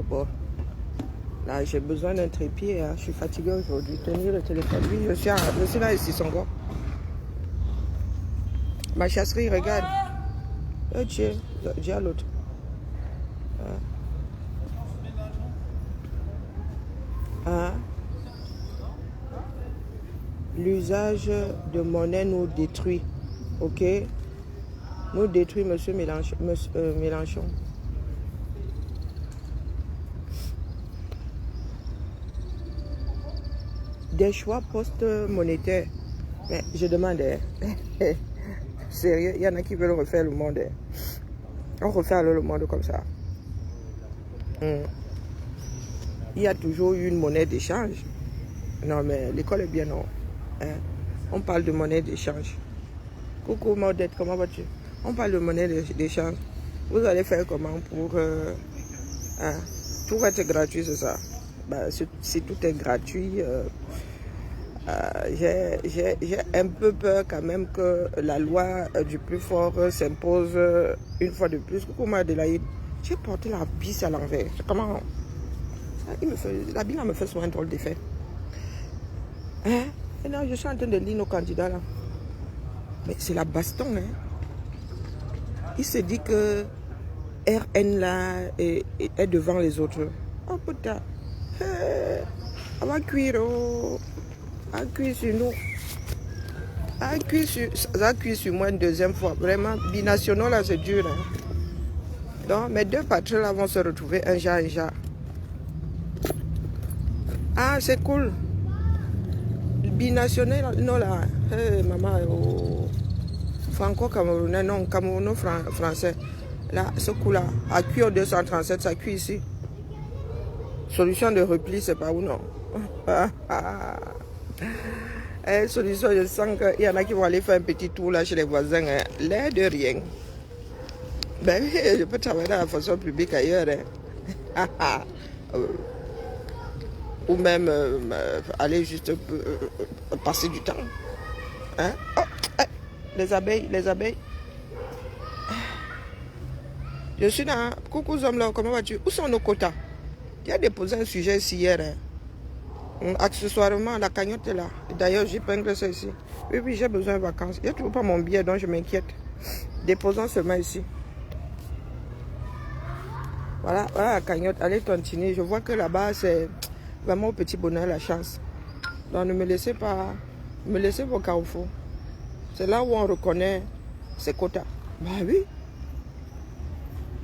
Bon, là, j'ai besoin d'un trépied. Hein. Je suis fatiguée aujourd'hui. Tenir le téléphone. Oui, je suis là ici, son gars. Ma chasserie, regarde. Oh, Dieu, j'ai à l'autre. Hein? L'usage de monnaie nous détruit. Ok? Nous détruit, monsieur Mélenchon. Des choix post-monétaires. Mais je demande, sérieux, il y en a qui veulent refaire le monde. On refait le monde comme ça. Il y a toujours eu une monnaie d'échange. Non, mais l'école est bien non. Hein? On parle de monnaie d'échange. Coucou Maudette, comment vas-tu? On parle de monnaie d'échange. Vous allez faire comment pour... hein? Tout va être gratuit, c'est ça? Bah, si tout est gratuit, j'ai un peu peur quand même que la loi du plus fort s'impose une fois de plus. Coucou Madelaïde, j'ai porté la bise à l'envers. Comment? La bise me fait souvent un drôle d'effet. Hein? Et non, je suis en train de lire nos candidats là. Mais c'est la baston, hein. Il se dit que RN là est devant les autres. Oh putain. On va cuire, oh. On va cuire sur nous. On va cuire sur moi une deuxième fois. Vraiment, binationaux là, c'est dur. Hein. Donc, mes deux patrons là vont se retrouver un genre. Ah, c'est cool. Binational, non là. Hey, maman, oh. Franco-camerounais, non, camerouno-français. Là, ce coup-là, à cuire 237, ça cuit ici. Solution de repli, c'est pas où non. Solution, je sens qu'il y en a qui vont aller faire un petit tour là chez les voisins. Hein. L'air de rien. Ben oui, je peux travailler dans la fonction publique ailleurs. Hein. Ou même aller juste passer du temps. Hein? Oh, les abeilles. Je suis là. Coucou Zomla, comment vas-tu? Où sont nos quotas? Tu as déposé un sujet ici hier. Hein? Accessoirement, la cagnotte est là. D'ailleurs, j'épingle ça ici. Oui, j'ai besoin de vacances. Il n'y a toujours pas mon billet, donc je m'inquiète. Déposons seulement ici. Voilà, la cagnotte. Allez continuer. Je vois que là-bas, c'est vraiment au petit bonheur la chance. Donc, ne me laissez pas. Me laissez vos carrefours. C'est là où on reconnaît ses quotas. Bah oui.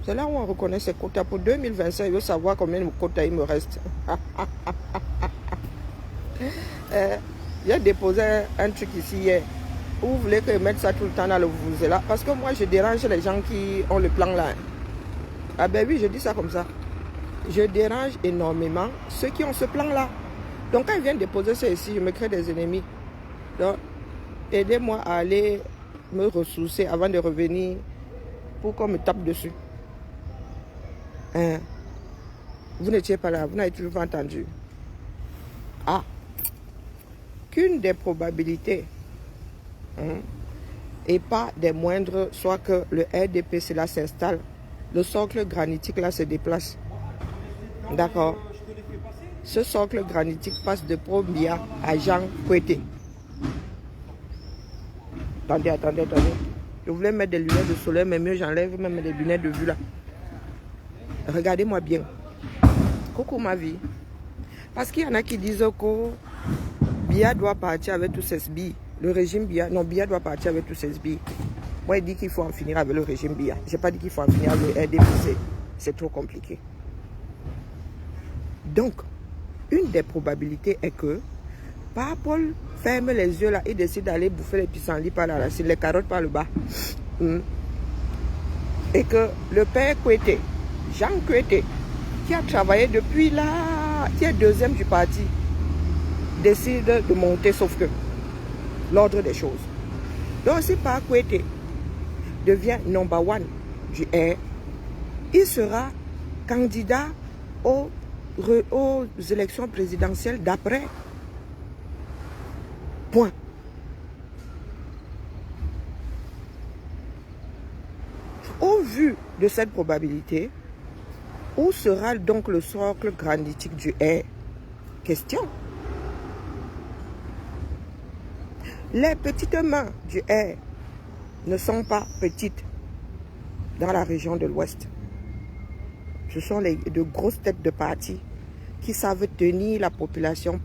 C'est là où on reconnaît ses quotas. Pour 2025, je veux savoir combien de quotas il me reste. J'ai déposé un truc ici hier. Vous voulez que je mette ça tout le temps dans le vous là? Parce que moi, je dérange les gens qui ont le plan là. Ah ben oui, je dis ça comme ça. Je dérange énormément ceux qui ont ce plan là. Donc quand ils viennent déposer ça ici, je me crée des ennemis. Donc, aidez-moi à aller me ressourcer avant de revenir pour qu'on me tape dessus. Hein? Vous n'étiez pas là, vous n'avez toujours pas entendu. Ah, qu'une des probabilités, et pas des moindres, soit que le RDPC là s'installe, le socle granitique là se déplace. D'accord. Ce socle granitique passe de Probia à Jean Kouété. Attendez. Je voulais mettre des lunettes de soleil, mais mieux j'enlève même des lunettes de vue là. Regardez-moi bien. Coucou ma vie. Parce qu'il y en a qui disent que Biya doit partir avec tous ses sbires. Le régime Biya, non, Biya doit partir avec tous ses sbires. Moi, il dit qu'il faut en finir avec le régime Biya. Je n'ai pas dit qu'il faut en finir avec le RDPC. C'est trop compliqué. Donc, une des probabilités est que Paul ferme les yeux là et décide d'aller bouffer les pissenlits par la racine, les carottes par le bas. Et que le père Kouété, Jean Kouété, qui a travaillé depuis là, qui est deuxième du parti, décide de monter, sauf que l'ordre des choses. Donc si par Kouété devient number one du R, il sera candidat aux élections présidentielles d'après. Point. Au vu de cette probabilité, Où sera donc le socle granitique du Air? Question. Les petites mains du Air ne sont pas petites dans la région de l'Ouest. Ce sont de grosses têtes de parti qui savent tenir la population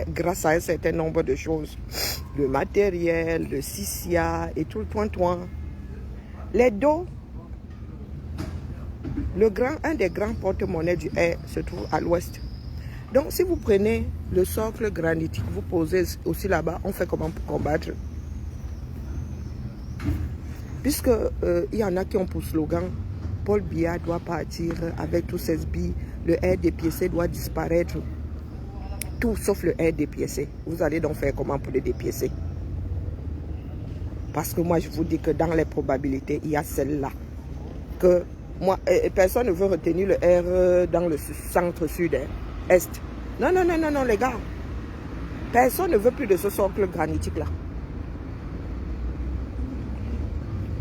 grâce à un certain nombre de choses. Le matériel, le CICIA et tout le point-point. Les dos, un des grands porte-monnaies du Air se trouve à l'Ouest. Donc si vous prenez le socle granitique, vous posez aussi là-bas, on fait comment pour combattre? Puisque il y en a qui ont pour slogan Paul Biya doit partir avec tous ses billes, le air dépiécé doit disparaître. Tout sauf le air dépiécé. Vous allez donc faire comment pour le dépiécer? Parce que moi je vous dis que dans les probabilités, il y a celle-là. Que moi, personne ne veut retenir le air dans le centre-sud-est. Non, non, non, non, non, les gars. Personne ne veut plus de ce socle granitique-là.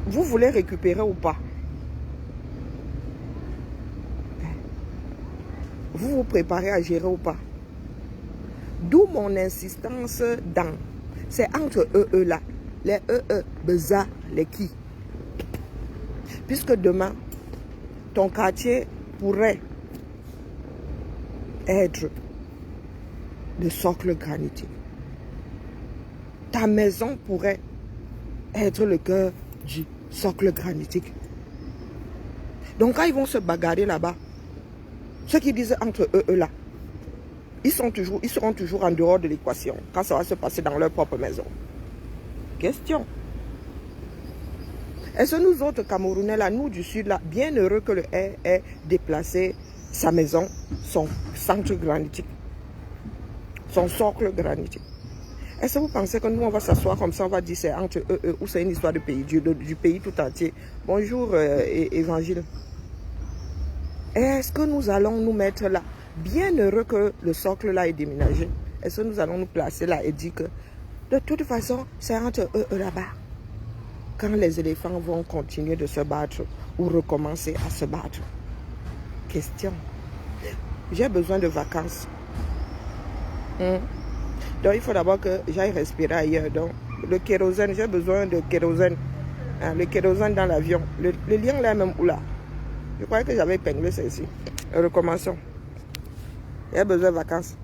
Vous voulez récupérer ou pas? Vous vous préparez à gérer ou pas? D'où mon insistance dans. C'est entre eux là. Les beza, les qui. Puisque demain, ton quartier pourrait être le socle granitique. Ta maison pourrait être le cœur du socle granitique. Donc quand ils vont se bagarrer là-bas, ceux qui disent entre eux là, ils seront toujours en dehors de l'équation quand ça va se passer dans leur propre maison. Question. Est-ce que nous autres Camerounais là, nous du Sud là, bien heureux que le air ait déplacé sa maison, son centre granitique, son socle granitique? Est-ce que vous pensez que nous on va s'asseoir comme ça, on va dire c'est entre eux ou c'est une histoire de pays, du pays tout entier? Bonjour Évangile. Est-ce que nous allons nous mettre là, bien heureux que le socle là est déménagé? Est-ce que nous allons nous placer là et dire que de toute façon c'est entre eux là-bas? Quand les éléphants vont continuer de se battre ou recommencer à se battre? Question. J'ai besoin de vacances. Donc il faut d'abord que j'aille respirer ailleurs. Donc le kérosène, j'ai besoin de kérosène. Le kérosène dans l'avion. Le lien là même où là? Je croyais que j'avais épinglé celle-ci. Recommençons. J'ai besoin de vacances.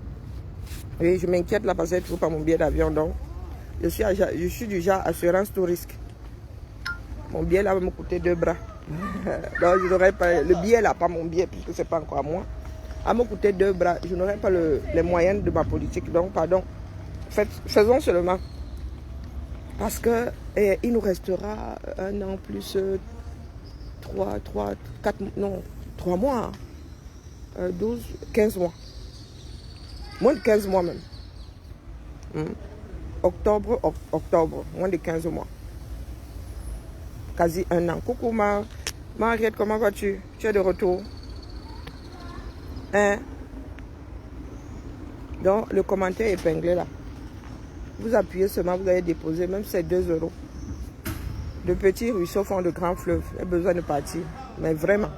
Oui, je m'inquiète là parce que je ne trouve pas mon billet d'avion. Donc je suis du genre assurance tout risque. Mon billet là va me coûter 2 bras. Donc je n'aurai pas le billet là, pas mon billet, puisque c'est pas encore à moi. À me coûter 2 bras, je n'aurai pas les moyens de ma politique. Donc pardon. Faisons seulement. Parce que il nous restera 1 an plus 3 mois. 12, 15 mois. Moins de 15 mois même. Octobre, moins de 15 mois. Quasi 1 an. Coucou Mariette, comment vas-tu? Tu es de retour? Hein? Donc le commentaire épinglé là. Vous appuyez seulement, vous allez déposer, même si c'est 2 €. De petits ruisseaux font de grands fleuves. J'ai besoin de partir. Mais vraiment.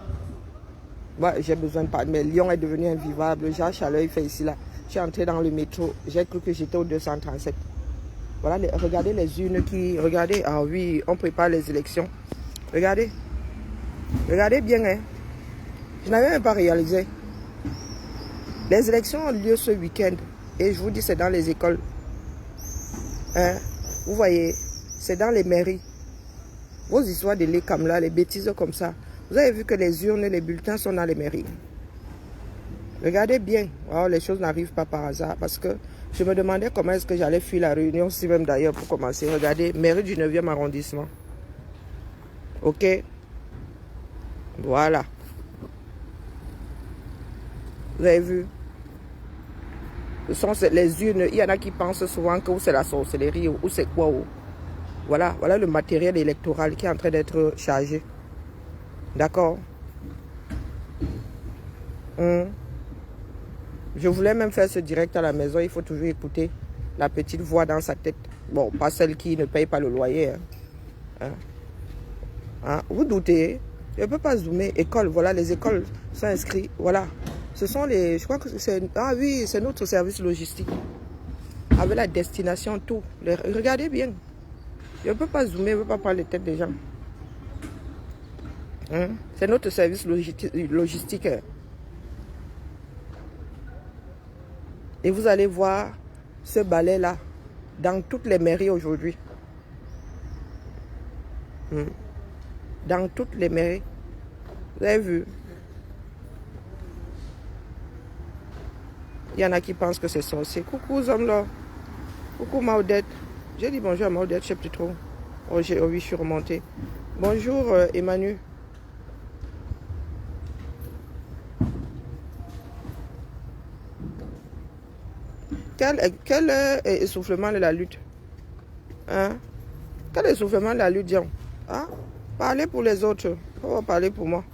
Moi, j'ai besoin de partir. Mais Lyon est devenu invivable. Jacques Chaleur, il fait ici là. Je suis entré dans le métro. J'ai cru que j'étais au 237. Voilà, regardez les urnes qui... Regardez, ah oui, on prépare les élections. Regardez. Regardez bien, hein. Je n'avais même pas réalisé. Les élections ont lieu ce week-end. Et je vous dis, c'est dans les écoles. Hein? Vous voyez, c'est dans les mairies. Vos histoires de l'ECAM là, les bêtises comme ça. Vous avez vu que les urnes et les bulletins sont dans les mairies. Regardez bien. Oh, les choses n'arrivent pas par hasard. Parce que je me demandais comment est-ce que j'allais fuir la réunion, si même d'ailleurs pour commencer. Regardez, mairie du 9e arrondissement. Ok. Voilà. Vous avez vu? Ce sont les urnes. Il y en a qui pensent souvent que c'est la sorcellerie ou c'est quoi. Voilà, voilà le matériel électoral qui est en train d'être chargé. D'accord? Je voulais même faire ce direct à la maison. Il faut toujours écouter la petite voix dans sa tête. Bon, pas celle qui ne paye pas le loyer. Hein? Vous doutez? Je ne peux pas zoomer. École, voilà, les écoles sont inscrites. Voilà. Ce sont les... Je crois que c'est... Ah oui, c'est notre service logistique. Avec la destination, tout. Regardez bien. Je ne peux pas zoomer, je ne peux pas prendre les têtes des gens. Hein? C'est notre service logistique. Et vous allez voir ce balai-là dans toutes les mairies aujourd'hui. Dans toutes les mairies. Vous avez vu? Il y en a qui pensent que c'est sorcier. Coucou Zomlo. Coucou Maudette. J'ai dit bonjour à Maudette, je sais plus trop. Oh, oui, je suis remontée. Bonjour Emmanuel. Quel essoufflement de la lutte? Hein? Quel essoufflement de la lutte, Dion? Hein? Parlez pour les autres. On va parler pour moi.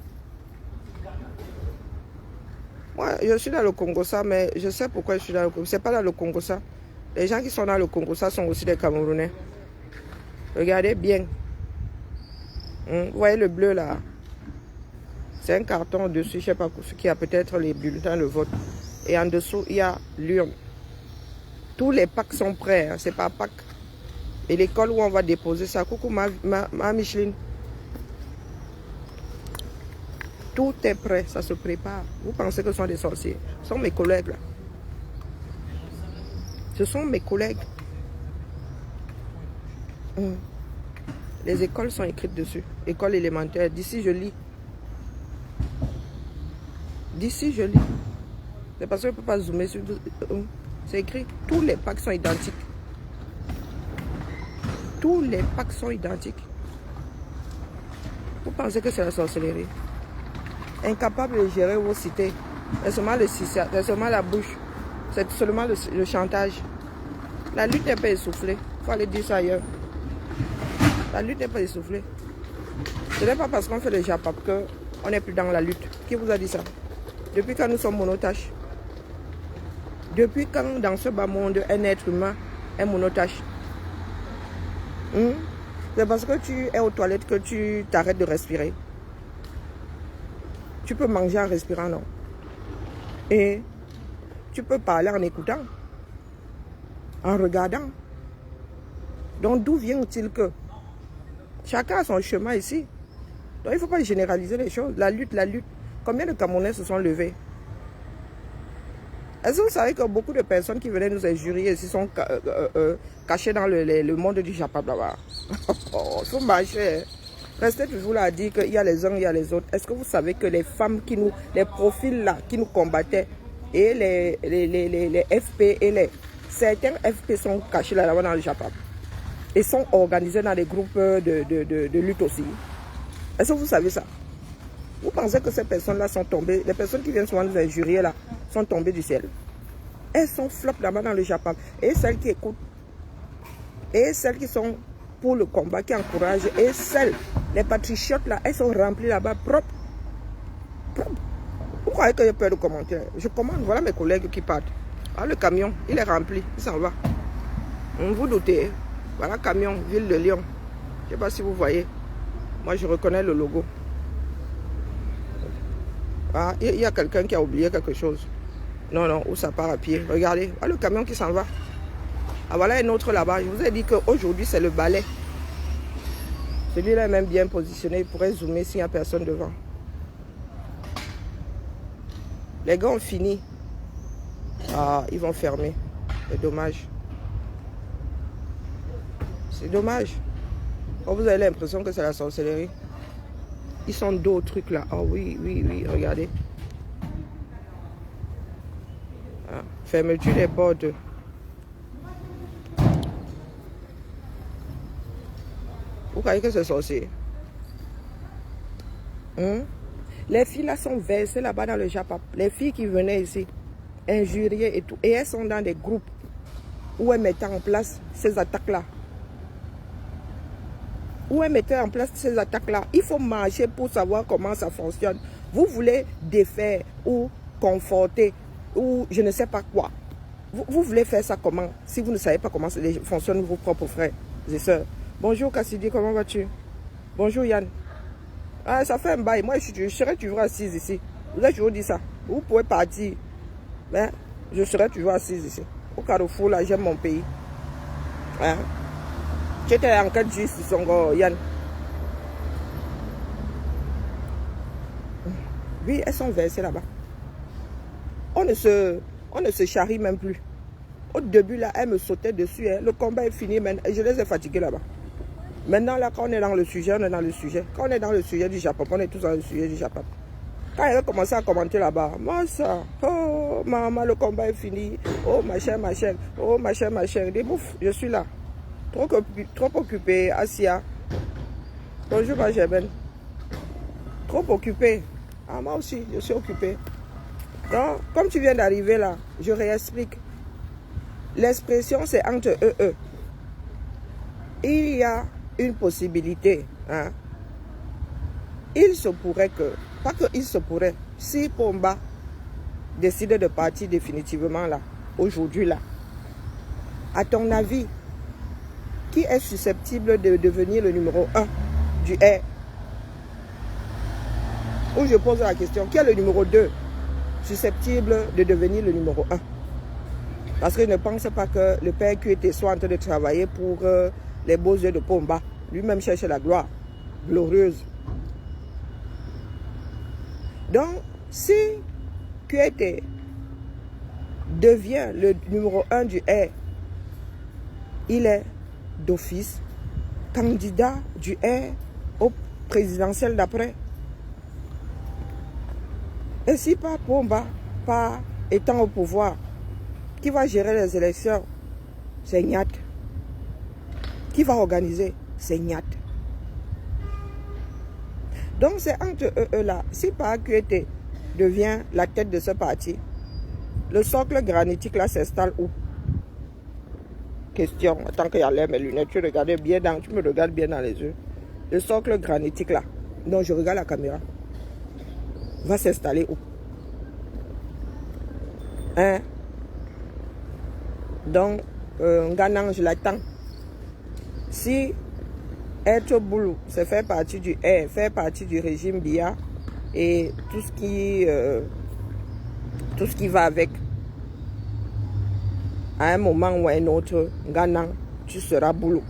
Moi, je suis dans le Congo-Ça, mais je sais pourquoi je suis dans le Congo. C'est pas dans le Congo-Ça. Les gens qui sont dans le Congo-Ça sont aussi des Camerounais. Regardez bien. Vous voyez le bleu là? C'est un carton dessus, je ne sais pas ce qui a peut-être les bulletins de vote. Et en dessous, il y a l'urne. Tous les packs sont prêts, hein, c'est pas pack. Et l'école où on va déposer ça. Coucou ma Micheline. Tout est prêt, ça se prépare. Vous pensez que ce sont des sorciers? Ce sont mes collègues là. Ce sont mes collègues. Les écoles sont écrites dessus. École élémentaire. D'ici je lis. D'ici je lis. C'est parce que je ne peux pas zoomer sur... C'est écrit. Tous les packs sont identiques. Tous les packs sont identiques. Vous pensez que c'est la sorcellerie? Incapable de gérer vos cités. C'est seulement le cissa, c'est seulement la bouche. C'est seulement le chantage. La lutte n'est pas essoufflée. Il faut aller dire ça ailleurs. La lutte n'est pas essoufflée. Ce n'est pas parce qu'on fait le Japap qu'on n'est plus dans la lutte. Qui vous a dit ça? Depuis quand nous sommes monotaches? Depuis quand dans ce bas monde, un être humain est monotache? C'est parce que tu es aux toilettes que tu t'arrêtes de respirer. Tu peux manger en respirant, non? Et tu peux parler en écoutant, en regardant. Donc d'où vient-il que chacun a son chemin ici? Donc il ne faut pas généraliser les choses. La lutte, la lutte. Combien de Camerounais se sont levés? Est-ce que vous savez que beaucoup de personnes qui venaient nous injurier ici sont cachées dans le monde du Japon là-bas? Il faut marcher. Restez toujours là à dire qu'il y a les uns, il y a les autres. Est-ce que vous savez que les femmes qui nous, les profils là, qui nous combattaient, et les FP et certains FP sont cachés là-bas dans le Japon et sont organisés dans des groupes de lutte aussi? Est-ce que vous savez ça? Vous pensez que ces personnes-là sont tombées, les personnes qui viennent souvent nous injurier là, sont tombées du ciel? Elles sont flop là-bas dans le Japon. Et celles qui écoutent, et celles qui sont pour le combat, qui encouragent, et celles, les patriotes là, elles sont remplies là-bas propres. Vous croyez que j'ai peur de commentaires? Je commande, voilà mes collègues qui partent. Ah, le camion, il est rempli, il s'en va. Vous doutez, voilà camion, ville de Lyon. Je ne sais pas si vous voyez. Moi, je reconnais le logo. Ah, il y a quelqu'un qui a oublié quelque chose. Non, non, où ça part à pied. Regardez, voilà le camion qui s'en va. Ah, voilà un autre là-bas. Je vous ai dit qu'aujourd'hui, c'est le balai. Celui-là est même bien positionné. Il pourrait zoomer s'il n'y a personne devant. Les gars ont fini. Ah, ils vont fermer. C'est dommage. C'est dommage. Oh, vous avez l'impression que c'est la sorcellerie. Ils sont d'autres trucs là. Oh oui, oui, oui, regardez. Ah, fermeture des portes. Vous croyez que c'est sorcier? Les filles là sont versées là-bas dans le Japon. Les filles qui venaient ici, injurier et tout. Et elles sont dans des groupes où elles mettaient en place ces attaques-là. Où elles mettaient en place ces attaques-là. Il faut marcher pour savoir comment ça fonctionne. Vous voulez défaire ou conforter ou je ne sais pas quoi. Vous voulez faire ça comment? Si vous ne savez pas comment fonctionnent vos propres frères et sœurs. Bonjour Cassidy, comment vas-tu? Bonjour Yann. Ah, ça fait un bail. Moi, je serai toujours assise ici. Vous avez toujours dit ça. Vous pouvez partir. Mais je serai toujours assise ici. Au Carrefour, là, j'aime mon pays. Hein? J'étais en 4 jours ici, Songo, Yann. Oui, elles sont versées là-bas. On ne se charrie même plus. Au début, là, elles me sautaient dessus. Hein. Le combat est fini, mais je les ai fatiguées là-bas. Maintenant, là, quand on est dans le sujet, on est dans le sujet. Quand on est dans le sujet du Japon, on est tous dans le sujet du Japon. Quand elle a commencé à commenter là-bas, moi ça, oh maman, le combat est fini. Oh machin, machin, oh machin, machin. Des bouffes, je suis là. Trop occupé, Asia. Bonjour, ma Germaine. Trop occupé. Ah, moi aussi, je suis occupé. Donc, comme tu viens d'arriver là, je réexplique. L'expression, c'est entre eux. Il y a une possibilité. Hein. Il se pourrait que, pas qu'il se pourrait, si Pomba décide de partir définitivement là, aujourd'hui là, à ton avis, qui est susceptible de devenir le numéro 1 du R? Ou je pose la question, qui est le numéro 2 susceptible de devenir le numéro 1? Parce que je ne pense pas que le père QT soit en train de travailler pour les beaux yeux de Pomba. Lui-même cherche la gloire glorieuse. Donc, si QT devient le numéro 1 du R, il est d'office candidat du R au présidentiel d'après. Et si pas Pomba, pas étant au pouvoir, qui va gérer les élections? C'est Nyat. Qui va organiser? C'est Nyat. Donc c'est entre eux là. Si pas QT devient la tête de ce parti, le socle granitique là s'installe où? Question. Tant qu'il y a l'air mes lunettes, tu me regardes bien dans les yeux. Le socle granitique là, dont je regarde la caméra, va s'installer où? Hein? Donc, Nganang, je l'attends. Si être boulot, c'est faire partie du R, faire partie du régime BIA et tout ce qui va avec, à un moment ou à un autre, Nganang, tu seras boulot.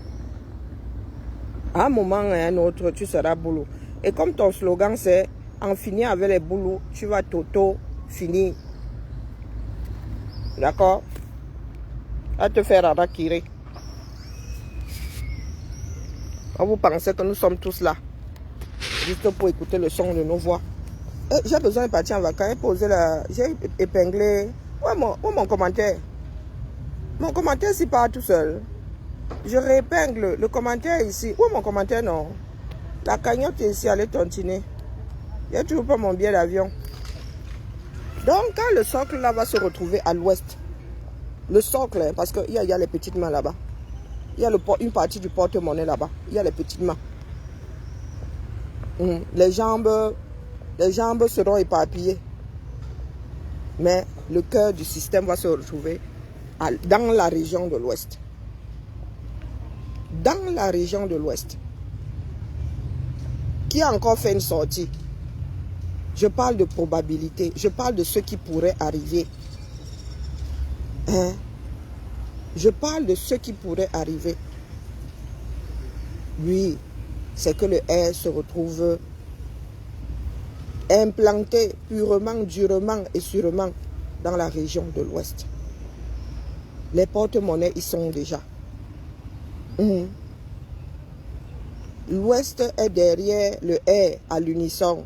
À un moment ou à un autre, tu seras boulot. Et comme ton slogan c'est en finir avec les boulots, tu vas finir. D'accord? À te faire arakiri. Vous pensez que nous sommes tous là, juste pour écouter le son de nos voix. J'ai besoin de partir en vacances. J'ai épinglé. Où mon commentaire? Mon commentaire s'y part tout seul. Je réépingle le commentaire ici. Où est mon commentaire? Non. La cagnotte est ici, elle est tontiner. Il n'y a toujours pas mon billet d'avion. Donc, quand le socle là va se retrouver à l'ouest, le socle, parce qu'il y a les petites mains là-bas. Il y a une partie du porte-monnaie là-bas. Il y a les petites mains. Les jambes seront éparpillées. Mais le cœur du système va se retrouver dans la région de l'Ouest. Dans la région de l'Ouest. Qui a encore fait une sortie? Je parle de probabilité. Je parle de ce qui pourrait arriver. Hein? Je parle de ce qui pourrait arriver. Oui, c'est que le R se retrouve implanté purement, durement et sûrement dans la région de l'Ouest. Les porte-monnaies y sont déjà. L'Ouest est derrière le R à l'unisson.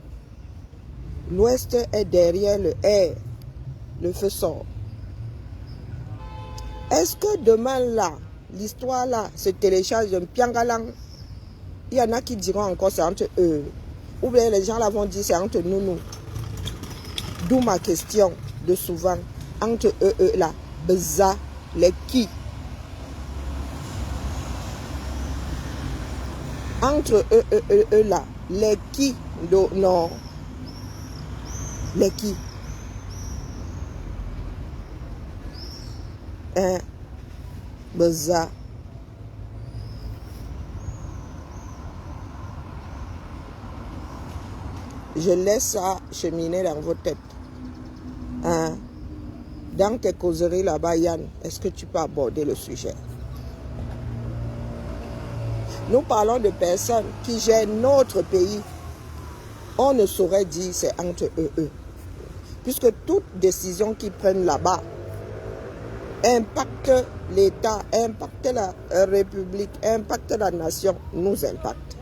L'Ouest est derrière le R. Le feu sort. Est-ce que demain là, l'histoire là se télécharge d'un piangalang? Il y en a qui diront encore c'est entre eux. Ou bien les gens là vont dire c'est entre nous. D'où ma question de souvent. Entre eux là, beza, les qui? Entre eux là, les qui? Non. Les qui? Hein? Beza. je laisse ça cheminer dans vos têtes. Hein? Dans tes causeries là-bas, Yann, est-ce que tu peux aborder le sujet? Nous parlons de personnes qui gèrent notre pays. On ne saurait dire c'est entre eux. Puisque toute décision qu'ils prennent là-bas impacte l'État, impacte la République, impacte la nation, nous impacte.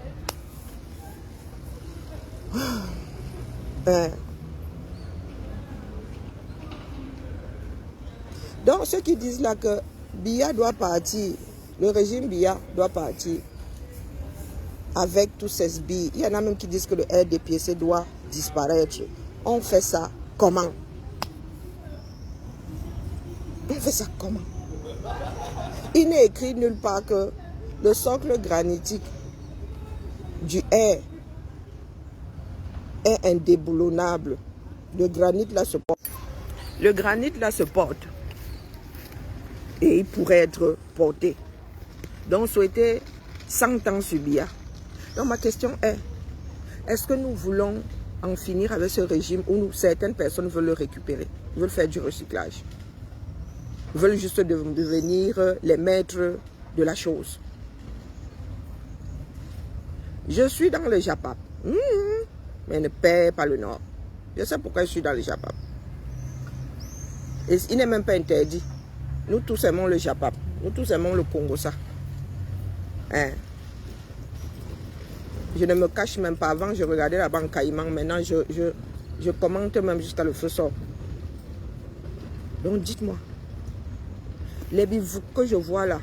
Donc ceux qui disent là que Biya doit partir, le régime Biya doit partir avec tous ces billes. Il y en a même qui disent que le RDPC doit disparaître. On fait ça comment? On fait ça comment? Il n'est écrit nulle part que le socle granitique du R est indéboulonnable. Le granit là se porte. Le granit là se porte. Et il pourrait être porté. Donc souhaiter 100 ans sur Biya. Donc ma question est, est-ce que nous voulons en finir avec ce régime où certaines personnes veulent le récupérer, veulent faire du recyclage, veulent juste devenir les maîtres de la chose? Je suis dans le Japap, mais ne perds pas le Nord. Je sais pourquoi je suis dans le Japap. Et il n'est même pas interdit. Nous tous aimons le Japap. Nous tous aimons le Congo, ça. Hein? Je ne me cache même pas. Avant, je regardais la banque Caïman. Maintenant, je commente même jusqu'à le feu sort. Donc, dites-moi. Les bivouacs que je vois là.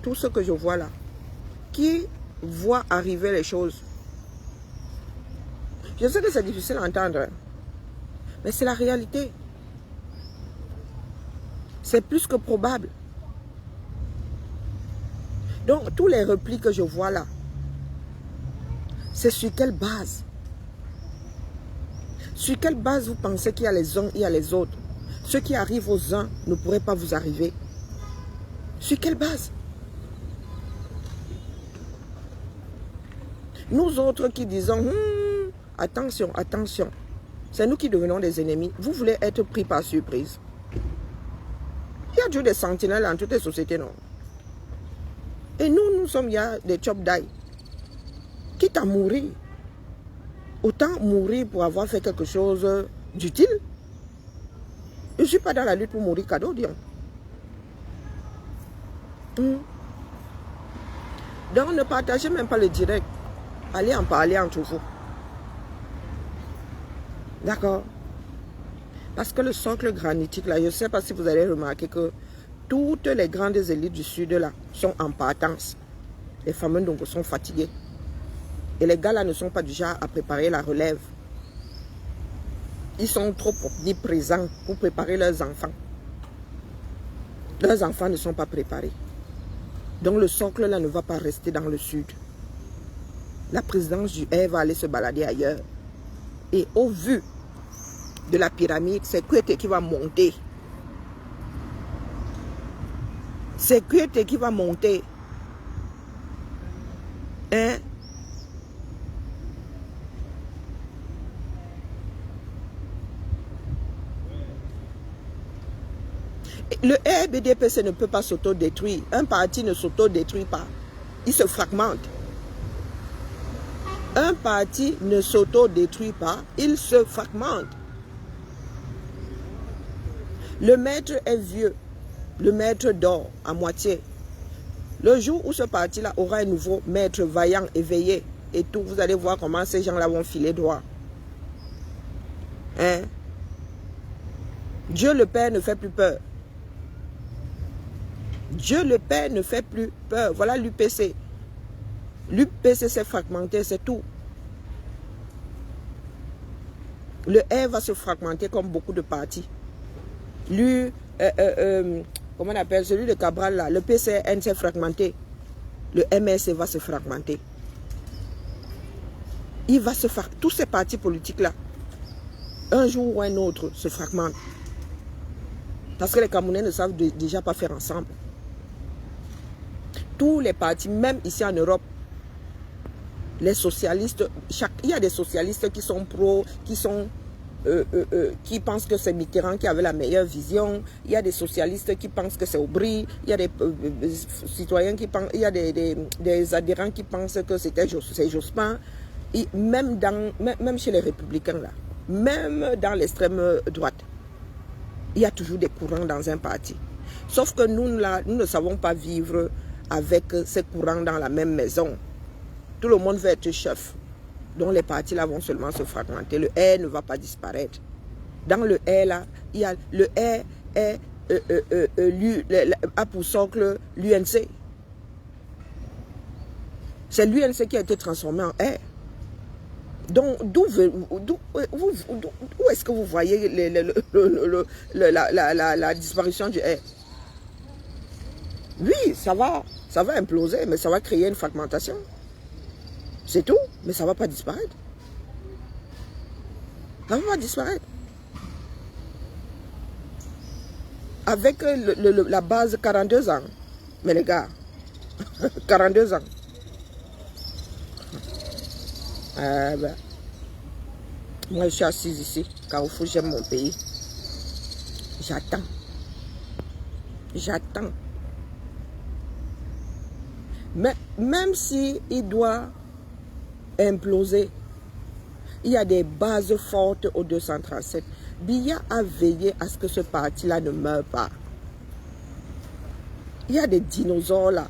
Tout ce que je vois là. Qui voit arriver les choses? Je sais que c'est difficile à entendre. Mais c'est la réalité. C'est plus que probable. Donc, tous les replis que je vois là, c'est sur quelle base? Sur quelle base vous pensez qu'il y a les uns, il y a les autres? Ce qui arrive aux uns ne pourrait pas vous arriver. Sur quelle base? Nous autres qui disons, attention, attention, c'est nous qui devenons des ennemis. Vous voulez être pris par surprise. Il y a toujours des sentinelles dans toutes les sociétés, non? Et nous sommes, il y a des chop d'ail. Quitte à mourir, autant mourir pour avoir fait quelque chose d'utile. Je ne suis pas dans la lutte pour mourir cadeau, disons. Donc ne partagez même pas le direct. Allez en parler entre vous. D'accord? Parce que le socle granitique, là, je ne sais pas si vous allez remarquer que toutes les grandes élites du Sud, là, sont en partance. Les fameux donc sont fatigués. Et les gars, là, ne sont pas du genre à préparer la relève. Ils sont trop omniprésents pour préparer leurs enfants. Leurs enfants ne sont pas préparés. Donc le socle, là, ne va pas rester dans le Sud. La présidence du R va aller se balader ailleurs. Et au vu de la pyramide, c'est Kouete qui va monter. C'est Kouete qui va monter. Hein? Le RBDPC ne peut pas s'auto-détruire. Un parti ne s'auto-détruit pas. Il se fragmente. Un parti ne s'auto-détruit pas, il se fragmente. Le maître est vieux. Le maître dort à moitié. Le jour où ce parti-là aura un nouveau maître vaillant, éveillé, et tout, vous allez voir comment ces gens-là vont filer droit. Hein? Dieu le Père ne fait plus peur. Dieu le Père ne fait plus peur. Voilà l'UPC. L'UPC s'est fragmenté, c'est tout. Le R va se fragmenter comme beaucoup de partis. Comment on appelle celui de Cabral là, le PCN s'est fragmenté. Le MSC va se fragmenter. Il va se fragmenter. Tous ces partis politiques là, un jour ou un autre, se fragmentent. Parce que les Camerounais ne savent déjà pas faire ensemble. Tous les partis, même ici en Europe, Les socialistes, il y a des socialistes qui sont pro, qui pensent que c'est Mitterrand qui avait la meilleure vision. Il y a des socialistes qui pensent que c'est Aubry. Il y a des citoyens qui pensent, il y a des adhérents qui pensent que c'est Jospin. Et même chez les républicains, là, même dans l'extrême droite, il y a toujours des courants dans un parti. Sauf que nous, là, nous ne savons pas vivre avec ces courants dans la même maison. Tout le monde veut être chef. Donc les partis là vont seulement se fragmenter. Le R ne va pas disparaître. Dans le R là, il y a le R a pour socle l'UNC. C'est l'UNC qui a été transformé en R. Donc où est-ce que vous voyez la disparition du R? Oui, ça va imploser, mais ça va créer une fragmentation. C'est tout, mais ça ne va pas disparaître. Ça ne va pas disparaître. Avec la base 42 ans. Mais les gars, 42 ans. Ben, moi, je suis assise ici. Carrefour, j'aime mon pays. J'attends. J'attends. Mais même si il doit imploser, il y a des bases fortes au 237. Biya a veillé à ce que ce parti-là ne meure pas. Il y a des dinosaures là.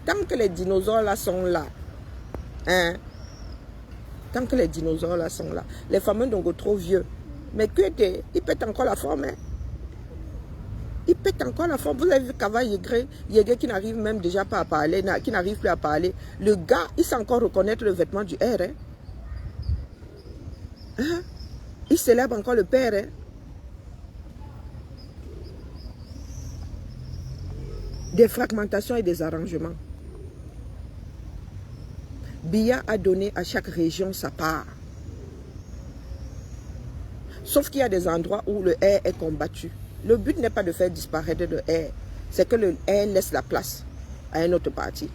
Tant que les dinosaures là sont là, hein, tant que les dinosaures là sont là, les fameux donc trop vieux, mais que il pète encore la forme. Hein. Il pète encore la forme. Vous avez vu Kava Yegre qui n'arrive même déjà pas à parler, qui n'arrive plus à parler. Le gars, il sait encore reconnaître le vêtement du R. Hein? Hein? Il célèbre encore le père. Hein? Des fragmentations et des arrangements. Biya a donné à chaque région sa part. Sauf qu'il y a des endroits où le R est combattu. Le but n'est pas de faire disparaître le R, c'est que le R laisse la place à un autre parti.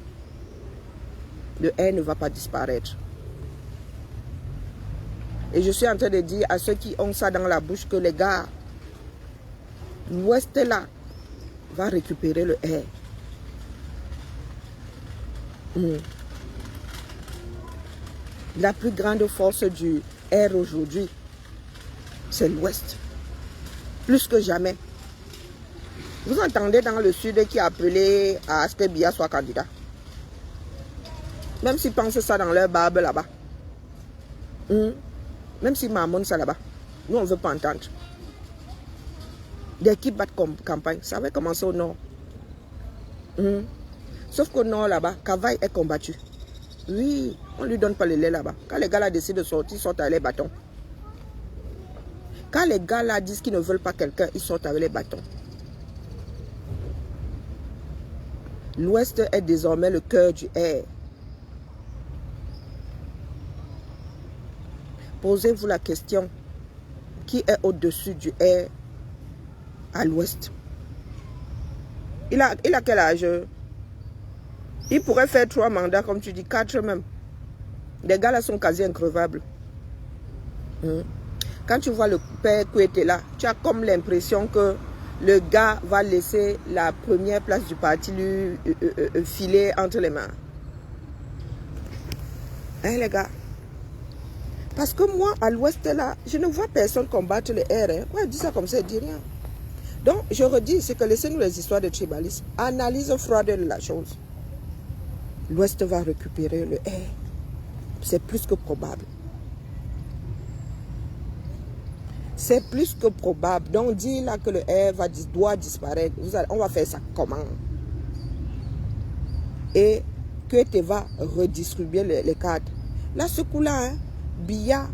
Le R ne va pas disparaître. Et je suis en train de dire à ceux qui ont ça dans la bouche que les gars, l'Ouest là va récupérer le R. La plus grande force du R aujourd'hui, c'est l'Ouest. Plus que jamais. Vous entendez dans le Sud qui a appelé à ce que Biya soit candidat. Même s'ils pensent ça dans leur barbe là-bas. Même s'ils marmonnent ça là-bas. Nous, on ne veut pas entendre. Des qui battent campagne. Ça va commencer au Nord. Sauf qu'au Nord là-bas, Kavaï est combattu. Oui, on ne lui donne pas le lait là-bas. Quand les gars là décident de sortir, ils sortent avec les bâtons. Quand les gars là disent qu'ils ne veulent pas quelqu'un, ils sortent avec les bâtons. L'Ouest est désormais le cœur du R. Posez-vous la question, qui est au-dessus du R à l'Ouest? Il a quel âge? Il pourrait faire 3 mandats, comme tu dis, 4 même. Les gars là sont quasi increvables. Quand tu vois le père Kouété là, tu as comme l'impression que le gars va laisser la première place du parti lui filer entre les mains. Hein les gars? Parce que moi, à l'Ouest là, je ne vois personne combattre le R. Hein. Ouais, dis ça comme ça, dis rien. Donc, je redis, c'est que laissez-nous les histoires de tribalisme. Analyse froide de la chose. L'Ouest va récupérer le R. C'est plus que probable. C'est plus que probable. Donc, dit là que le R doit disparaître. On va faire ça comment? Et que va redistribuer les cartes. Là, ce coup-là, hein, Biya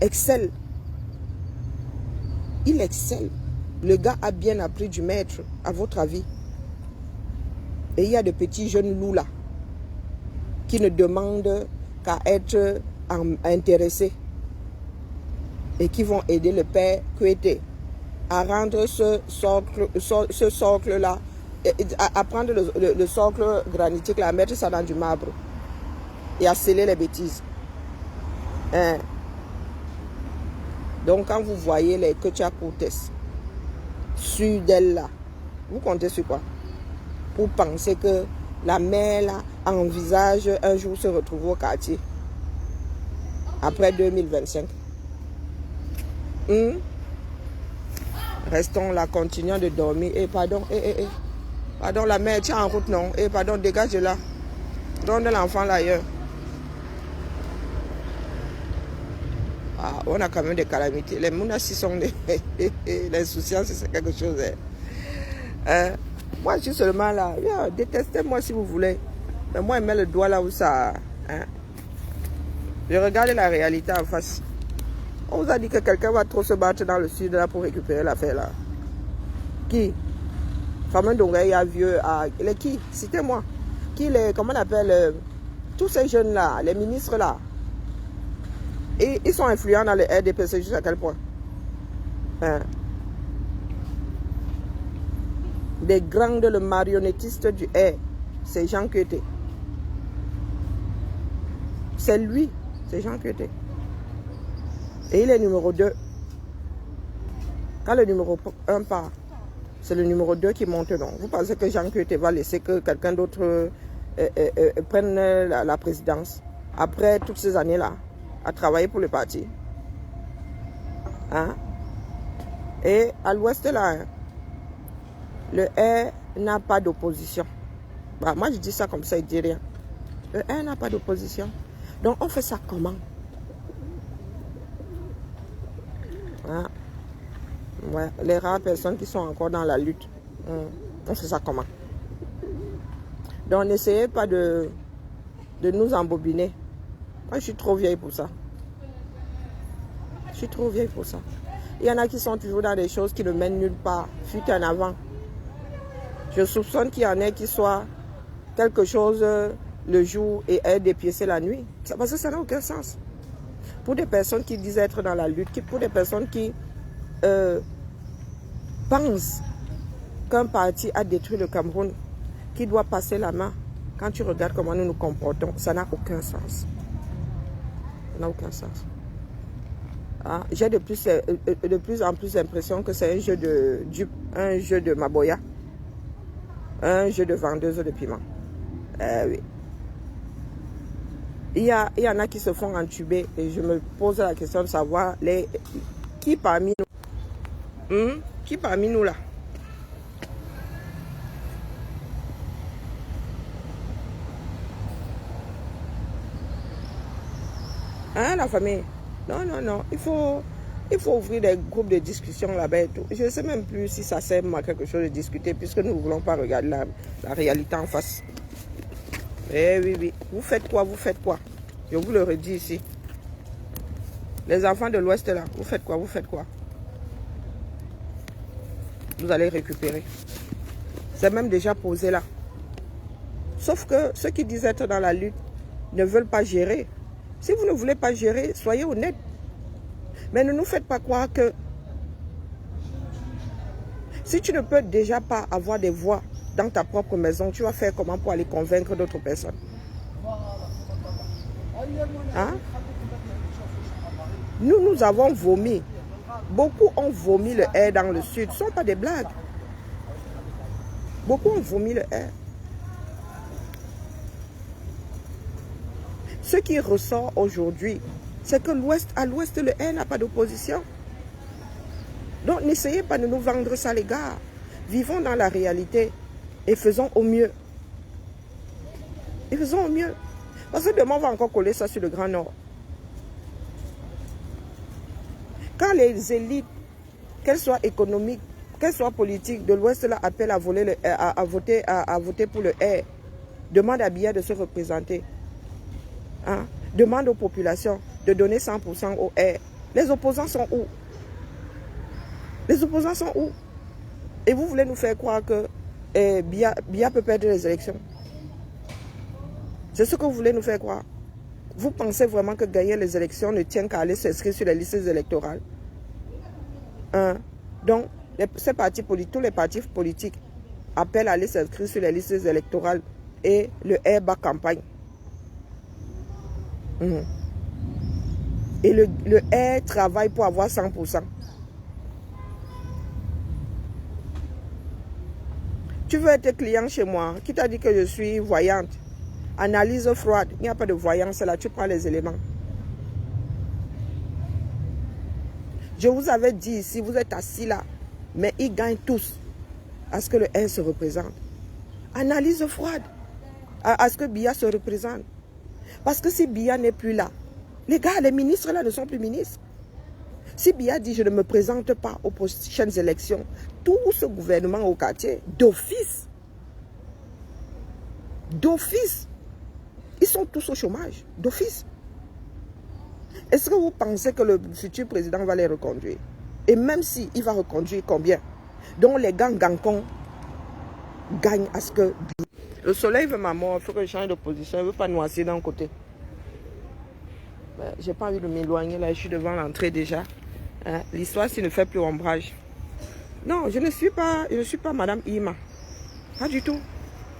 excelle. Il excelle. Le gars a bien appris du maître, à votre avis. Et il y a de petits jeunes loups là qui ne demandent qu'à être intéressés et qui vont aider le père Kouété à rendre ce socle-là, à prendre le socle granitique, à mettre ça dans du marbre. et à sceller les bêtises. Hein? Donc, quand vous voyez les Ketia Cortez sur d'elle là, vous comptez sur quoi? Pour penser que la mère là envisage un jour se retrouver au quartier après 2025. Restons là, continuons de dormir. Pardon, pardon, la mère, tu es en route, non? Pardon, dégage de là. Donne l'enfant là ailleurs. Ah, on a quand même des calamités. Les mounas sont des... L'insouciance, c'est quelque chose. Moi, je suis seulement là. Détestez-moi si vous voulez. Mais moi, je mets le doigt là où ça... Hein? Je regarde la réalité en face. On vous a dit que quelqu'un va trop se battre dans le sud là pour récupérer l'affaire là. Qui? Fameux Dongeya vieux. Les qui? Citez-moi. Qui les... Comment on appelle tous ces jeunes là, les ministres là. Et ils sont influents dans le RDPC jusqu'à quel point? Hein? Des grands, le marionnettiste du R, c'est Jean Kété. C'est lui, c'est Jean Kété. Et il est numéro 2. Quand le numéro 1 part, c'est le numéro 2 qui monte. Non. Vous pensez que Jean Kété va laisser que quelqu'un d'autre prenne la présidence après toutes ces années-là à travailler pour le parti? Hein? Et à l'ouest là, hein, le R n'a pas d'opposition. Bah, moi, je dis ça comme ça, il ne dit rien. Le R n'a pas d'opposition. Donc, on fait ça comment? Hein? Ouais, les rares personnes qui sont encore dans la lutte, on fait ça comment? Donc, n'essayez pas de nous embobiner. Moi, je suis trop vieille pour ça. Je suis trop vieille pour ça. Il y en a qui sont toujours dans des choses qui ne mènent nulle part. Fuite en avant. Je soupçonne qu'il y en ait qui soient quelque chose le jour et aient dépiécé la nuit. Parce que ça n'a aucun sens. Pour des personnes qui disent être dans la lutte, pour des personnes qui pensent qu'un parti a détruit le Cameroun, qui doit passer la main, quand tu regardes comment nous nous comportons, ça n'a aucun sens. Ça n'a aucun sens. Ah, j'ai de plus en plus l'impression que c'est un jeu de dupe, un jeu de Maboya, un jeu de vendeuse de piment. Oui. Il y en a qui se font entuber et je me pose la question de savoir qui parmi nous, qui parmi nous là. Hein, la famille? Non, non, non. Il faut ouvrir des groupes de discussion là-bas et tout. Je ne sais même plus si ça sert à quelque chose de discuter puisque nous ne voulons pas regarder la réalité en face. Eh oui, oui. Vous faites quoi? Vous faites quoi? Je vous le redis ici. Les enfants de l'Ouest là, vous faites quoi? Vous faites quoi? Vous allez récupérer. C'est même déjà posé là. Sauf que ceux qui disent être dans la lutte ne veulent pas gérer. Si vous ne voulez pas gérer, soyez honnête. Mais ne nous faites pas croire que si tu ne peux déjà pas avoir des voix dans ta propre maison, tu vas faire comment pour aller convaincre d'autres personnes? Hein? Nous avons vomi. Beaucoup ont vomi le air dans le sud. Ce ne sont pas des blagues. Beaucoup ont vomi le air. Ce qui ressort aujourd'hui, c'est que à l'ouest, le R n'a pas d'opposition. Donc, n'essayez pas de nous vendre ça, les gars. Vivons dans la réalité et faisons au mieux. Et faisons au mieux. Parce que demain, on va encore coller ça sur le Grand Nord. Quand les élites, qu'elles soient économiques, qu'elles soient politiques, de l'Ouest là appellent à voter pour le R, demande à Biya de se représenter. Hein? Demande aux populations de donner 100% au R. Les opposants sont où? Les opposants sont où? Et vous voulez nous faire croire que Biya peut perdre les élections? C'est ce que vous voulez nous faire croire? Vous pensez vraiment que gagner les élections ne tient qu'à aller s'inscrire sur les listes électorales? Hein? Donc, ces partis politiques, tous les partis politiques appellent à aller s'inscrire sur les listes électorales et le R bat campagne. Mhm. Et le R travaille pour avoir 100%. Tu veux être client chez moi, qui t'a dit que je suis voyante? Analyse froide, il n'y a pas de voyance là, tu prends les éléments. Je vous avais dit, si vous êtes assis là, mais ils gagnent tous à ce que le R se représente. Analyse froide, à ce que Biya se représente. Parce que si Biya n'est plus là, les gars, les ministres là ne sont plus ministres. Si Biya dit je ne me présente pas aux prochaines élections, tout ce gouvernement au quartier, d'office, ils sont tous au chômage, d'office. Est-ce que vous pensez que le futur président va les reconduire? Et même si il va reconduire combien? Donc les gars Gankon gagnent à ce que... Le soleil veut ma mort, il faut que je change de position, il ne veut pas noircir d'un côté. J'ai pas envie de m'éloigner là, je suis devant l'entrée déjà. Hein? L'histoire s'il ne fait plus ombrage. Non, je ne suis pas Madame Ima. Pas du tout.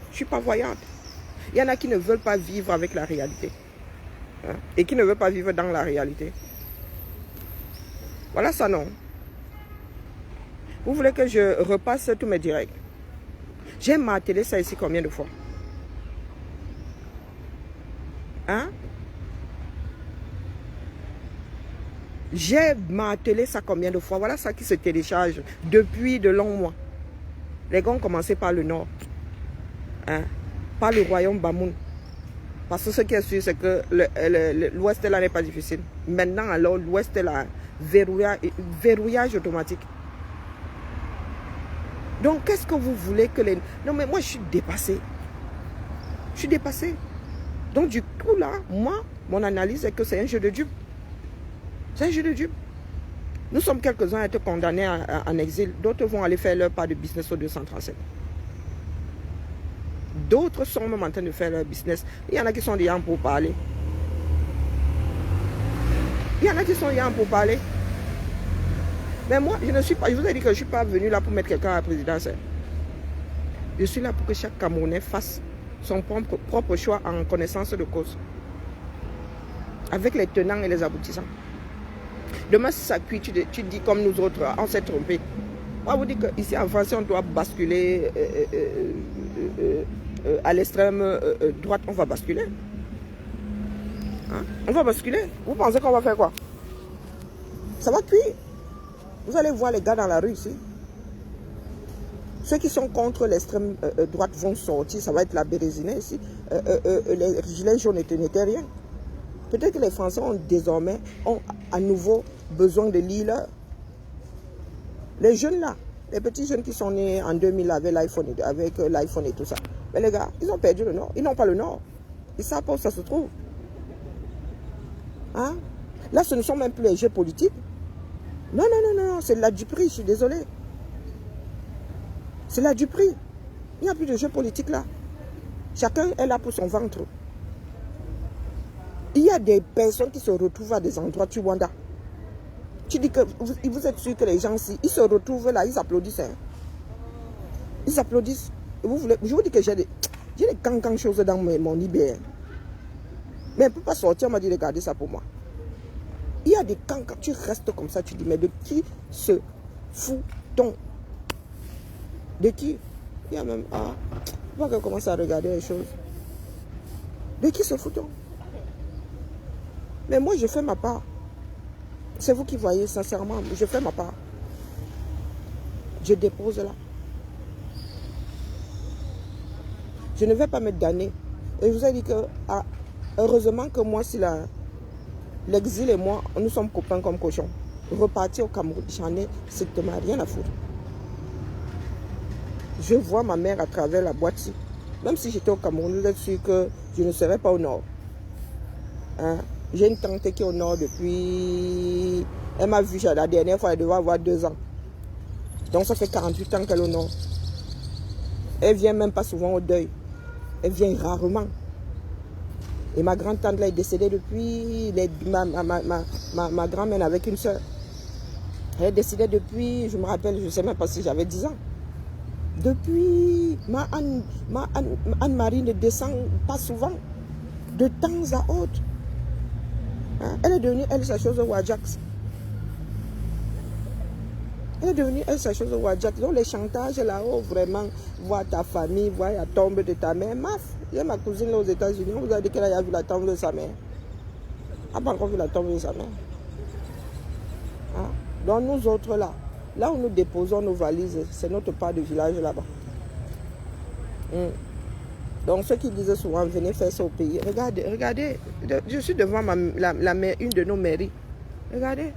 Je ne suis pas voyante. Il y en a qui ne veulent pas vivre avec la réalité. Hein? Et qui ne veulent pas vivre dans la réalité. Voilà ça, non. Vous voulez que je repasse tous mes directs? J'ai martelé ça ici combien de fois? Hein? J'ai martelé ça combien de fois? Voilà ça qui se télécharge depuis de longs mois. Les gars ont commencé par le nord. Hein? Par le royaume Bamoun. Parce que ce qui est sûr, c'est que l'ouest là n'est pas difficile. Maintenant, alors, l'ouest là, verrouillage automatique. Donc, qu'est-ce que vous voulez que les... Non, mais moi, je suis dépassée. Je suis dépassée. Donc, du coup, là, moi, mon analyse est que c'est un jeu de dupes. C'est un jeu de dupes. Nous sommes quelques-uns à être condamnés en exil. D'autres vont aller faire leur part de business au 237. D'autres sont même en train de faire leur business. Il y en a qui sont déjà en pour parler. Il y en a qui sont déjà en pour parler. Mais moi, je ne suis pas... Je vous ai dit que je ne suis pas venu là pour mettre quelqu'un à la présidence. Je suis là pour que chaque Camerounais fasse son propre choix en connaissance de cause. Avec les tenants et les aboutissants. Demain, si ça cuit, tu dis comme nous autres, on s'est trompé. Moi, je vous dis qu'ici en France, on doit basculer à l'extrême droite, on va basculer. Hein? On va basculer. Vous pensez qu'on va faire quoi? Ça va cuire. Vous allez voir les gars dans la rue ici. Ceux qui sont contre l'extrême droite vont sortir, ça va être la Bérézinée ici. Les gilets jaunes n'étaient rien. Peut-être que les Français ont désormais à nouveau besoin de lire. Les jeunes là, les petits jeunes qui sont nés en 2000 avec l'iPhone et tout ça. Mais les gars, ils ont perdu le Nord. Ils n'ont pas le Nord. Ils savent pas où ça se trouve. Hein? Là, ce ne sont même plus les jeux politiques. Non, non, non, non, c'est la Dupri, je suis désolé. C'est la Dupri. Il n'y a plus de jeu politique là. Chacun est là pour son ventre. Il y a des personnes qui se retrouvent à des endroits, tu vois. Tu dis que vous êtes sûr que les gens, si ils se retrouvent là, ils applaudissent. Hein. Ils applaudissent. Vous voulez, je vous dis que j'ai des cancans choses dans mon IBM. Mais elle ne peut pas sortir, on m'a dit regardez ça pour moi. Il y a des cancans, tu restes comme ça, tu dis mais de qui se fout-on? De qui? Il y a même... Ah, on va commencer à regarder les choses. De qui se fout-on? Mais moi, je fais ma part. C'est vous qui voyez, sincèrement, je fais ma part. Je dépose là. Je ne vais pas me damner. Et je vous ai dit que, heureusement que moi, si l'exil et moi, nous sommes copains comme cochons. Repartir au Cameroun, j'en ai strictement rien à foutre. Je vois ma mère à travers la boîte. Même si j'étais au Cameroun, je suis sûr que je ne serais pas au nord. Hein? J'ai une tante qui est au nord depuis... Elle m'a vu la dernière fois, elle devait avoir 2 ans. Donc ça fait 48 ans qu'elle est au nord. Elle vient même pas souvent au deuil. Elle vient rarement. Et ma grande-tante là est décédée depuis... Ma grand-mère avec une soeur. Elle est décédée depuis, je me rappelle, je ne sais même pas si j'avais 10 ans. Depuis, ma Anne-Marie ne descend pas souvent. De temps à autre. Hein? Elle est devenue, elle, sa chose au Wajax. Elle est devenue, elle, sa chose au Wajax. Donc les chantages là-haut, vraiment, voir ta famille, voir la tombe de ta mère. Maf, il y a ma cousine là aux États-Unis, on vous a dit qu'elle a vu la tombe de sa mère. Elle n'a pas encore vu la tombe de sa mère. Hein? Donc nous autres là où nous déposons nos valises, c'est notre part de village là-bas. Donc ceux qui disaient souvent, venez faire ça au pays. Regardez, regardez, je suis devant une de nos mairies. Regardez.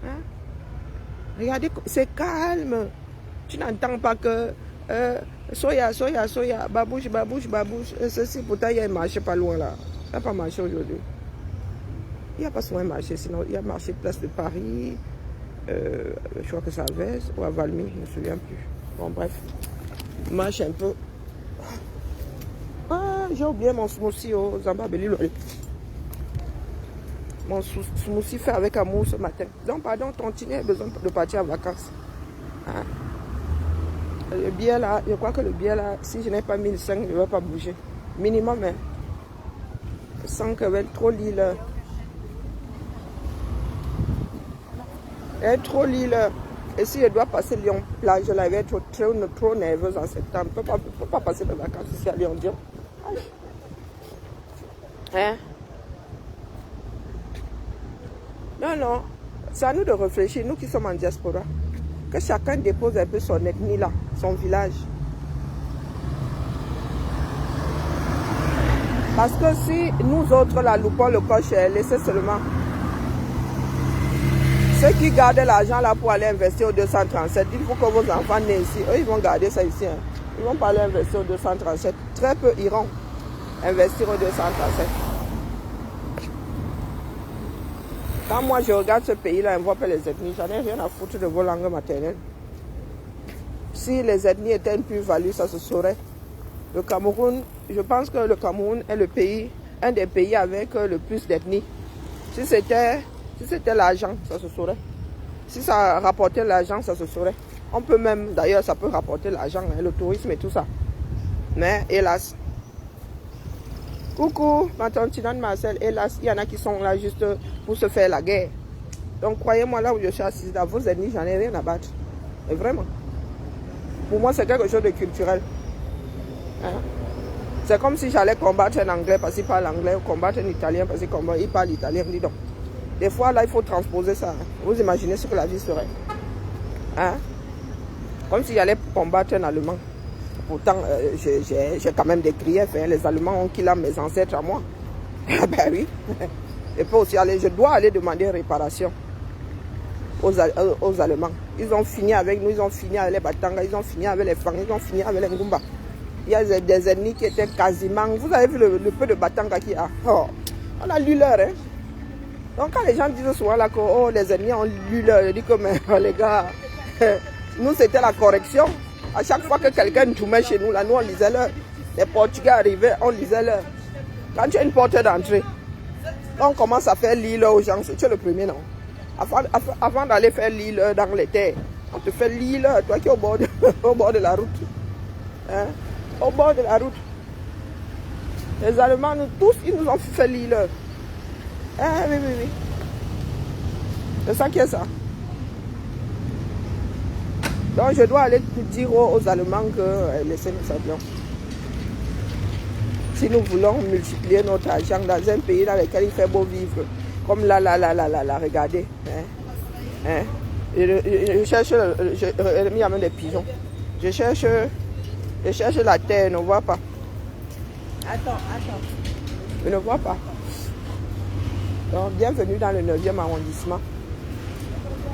Hein? Regardez, c'est calme. Tu n'entends pas que soya, babouche, ceci, pourtant il y a un marché pas loin là. Il n'y a pas marché aujourd'hui. Il n'y a pas souvent un marché, sinon il y a marché Place de Paris, je crois que c'est à Vez ou à Valmy, je ne me souviens plus. Bon bref, marche un peu. Ah, j'ai oublié mon smoothie au Zamba Beliloli. Mon smoothie fait avec amour ce matin. Donc pardon, Tontine a besoin de partir en vacances. Hein? Le billet là, je crois que le billet là, si je n'ai pas 1005, je ne vais pas bouger. Minimum, hein. Sans que elle trop Lille. Elle est trop Lille. Et si je dois passer Lyon-Plage, je vais être trop nerveuse en septembre. Je ne peux pas passer de vacances ici à Lyon-Dion. Hein? Non, non. C'est à nous de réfléchir, nous qui sommes en diaspora. Que chacun dépose un peu son ethnie là, son village. Parce que si nous autres là, loupons le coche, laissez seulement ceux qui gardent l'argent là pour aller investir au 237, il faut que vos enfants naissent ici. Eux, ils vont garder ça ici. Hein. Ils vont pas aller investir au 237. Très peu iront investir au 237. Quand moi je regarde ce pays-là, on ne voit pas les ethnies. J'en ai rien à foutre de vos langues maternelles. Si les ethnies étaient une plus-value, ça se saurait. Le Cameroun, je pense que le Cameroun est le pays, un des pays avec le plus d'ethnies. Si c'était l'argent, ça se saurait. Si ça rapportait l'argent, ça se saurait. On peut même, d'ailleurs, ça peut rapporter l'argent, hein, le tourisme et tout ça. Mais hélas. Coucou, ma tante Tinane Marcel, hélas, il y en a qui sont là juste pour se faire la guerre. Donc croyez-moi, là où je suis assise, dans vos ennemis, j'en ai rien à battre. Et vraiment. Pour moi, c'est quelque chose de culturel. Hein? C'est comme si j'allais combattre un Anglais parce qu'il parle anglais, ou combattre un Italien parce qu'il parle italien. Dis donc. Des fois, là, il faut transposer ça. Hein? Vous imaginez ce que la vie serait. Hein? Comme si j'allais combattre un Allemand. Pourtant, j'ai quand même des griefs. Hein? Les Allemands ont killé mes ancêtres à moi. Ben oui. Et puis aussi aller, je dois aller demander réparation aux Allemands. Ils ont fini avec nous, ils ont fini avec les Batanga, ils ont fini avec les Francs, ils ont fini avec les Ngumba. Il y a des ennemis qui étaient quasiment... Vous avez vu le peu de Batanga qu'il y a? Oh, on a lu l'heure. Hein? Donc quand les gens disent souvent là que oh, les ennemis ont lu l'heure, je dis que mais, les gars, nous c'était la correction. À chaque fois que quelqu'un nous met chez nous, là, nous on lisait l'heure. Les Portugais arrivaient, on lisait l'heure. Quand tu as une porte d'entrée, on commence à faire lire l'heure aux gens, tu es le premier, non? Avant d'aller faire lire l'heure dans les terres, on te fait lire l'heure, toi qui es au bord de la route. Hein? Au bord de la route. Les Allemands, nous tous, ils nous ont fait lire l'heure. Ah oui, oui, oui. C'est ça qui est ça. Donc je dois aller dire aux Allemands que laissez-nous avions. Si nous voulons multiplier notre argent dans un pays dans lequel il fait beau vivre, comme là, regardez. Hein? Hein? Je cherche, il y a même des pigeons. Je cherche la terre, je ne vois pas. Attends. Je ne vois pas. Donc, bienvenue dans le 9e arrondissement.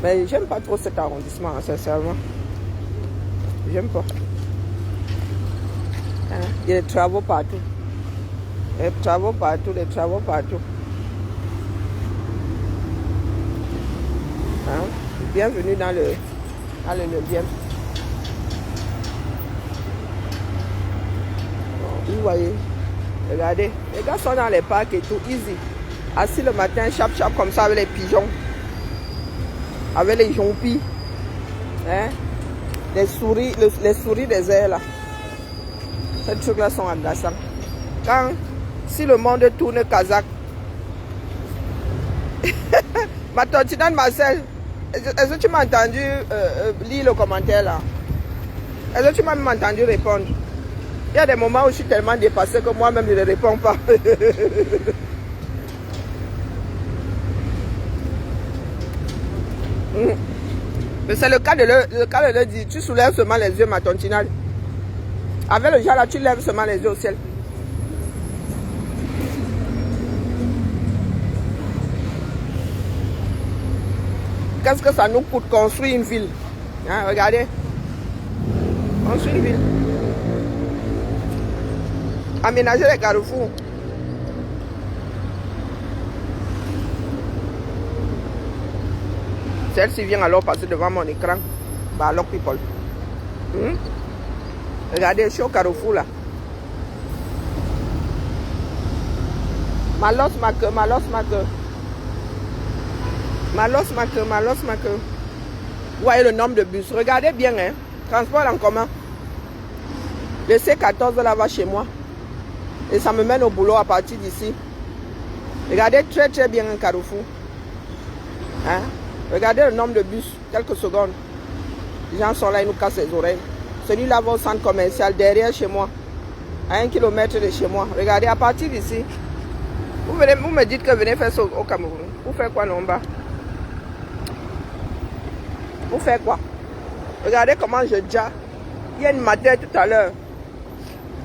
Mais j'aime pas trop cet arrondissement, hein, sincèrement. J'aime pas. Hein? Il y a des travaux partout. Des travaux partout. Hein? Bienvenue dans le 9e. Vous voyez, regardez, les gars sont dans les parcs et tout, easy. Assis le matin, chap comme ça avec les pigeons. Avec les jompis. Hein? Les souris des airs là. Ces trucs là sont agaçants. Si le monde tourne kazakh, Ma tontinante Marcel, est-ce que tu m'as entendu lire le commentaire là? Est-ce que tu m'as même entendu répondre? Il y a des moments où je suis tellement dépassée que moi-même je ne réponds pas. Mais c'est le cas de le dire. Tu soulèves seulement les yeux, ma tontinale. Avec le genre là, tu lèves seulement les yeux au ciel. Qu'est-ce que ça nous coûte construire une ville? Hein, regardez. Construire une ville. Aménager les carrefours. Celle-ci vient alors passer devant mon écran. Bah, lock people. Regardez, je suis au carrefour là. Malos ma queue, malos ma queue. Malos ma queue, malos ma queue. Vous voyez le nombre de bus. Regardez bien, hein. Transport en commun. Le C14 là va chez moi. Et ça me mène au boulot à partir d'ici. Regardez très très bien un carrefour. Hein? Regardez le nombre de bus. Quelques secondes. Les gens sont là, ils nous cassent les oreilles. Celui-là va au centre commercial derrière chez moi. À 1 kilomètre de chez moi. Regardez à partir d'ici. Vous me dites que venez faire ça au Cameroun. Vous faites quoi, Nomba? Vous faites quoi? Regardez comment je déjà. Il y a une matin tout à l'heure.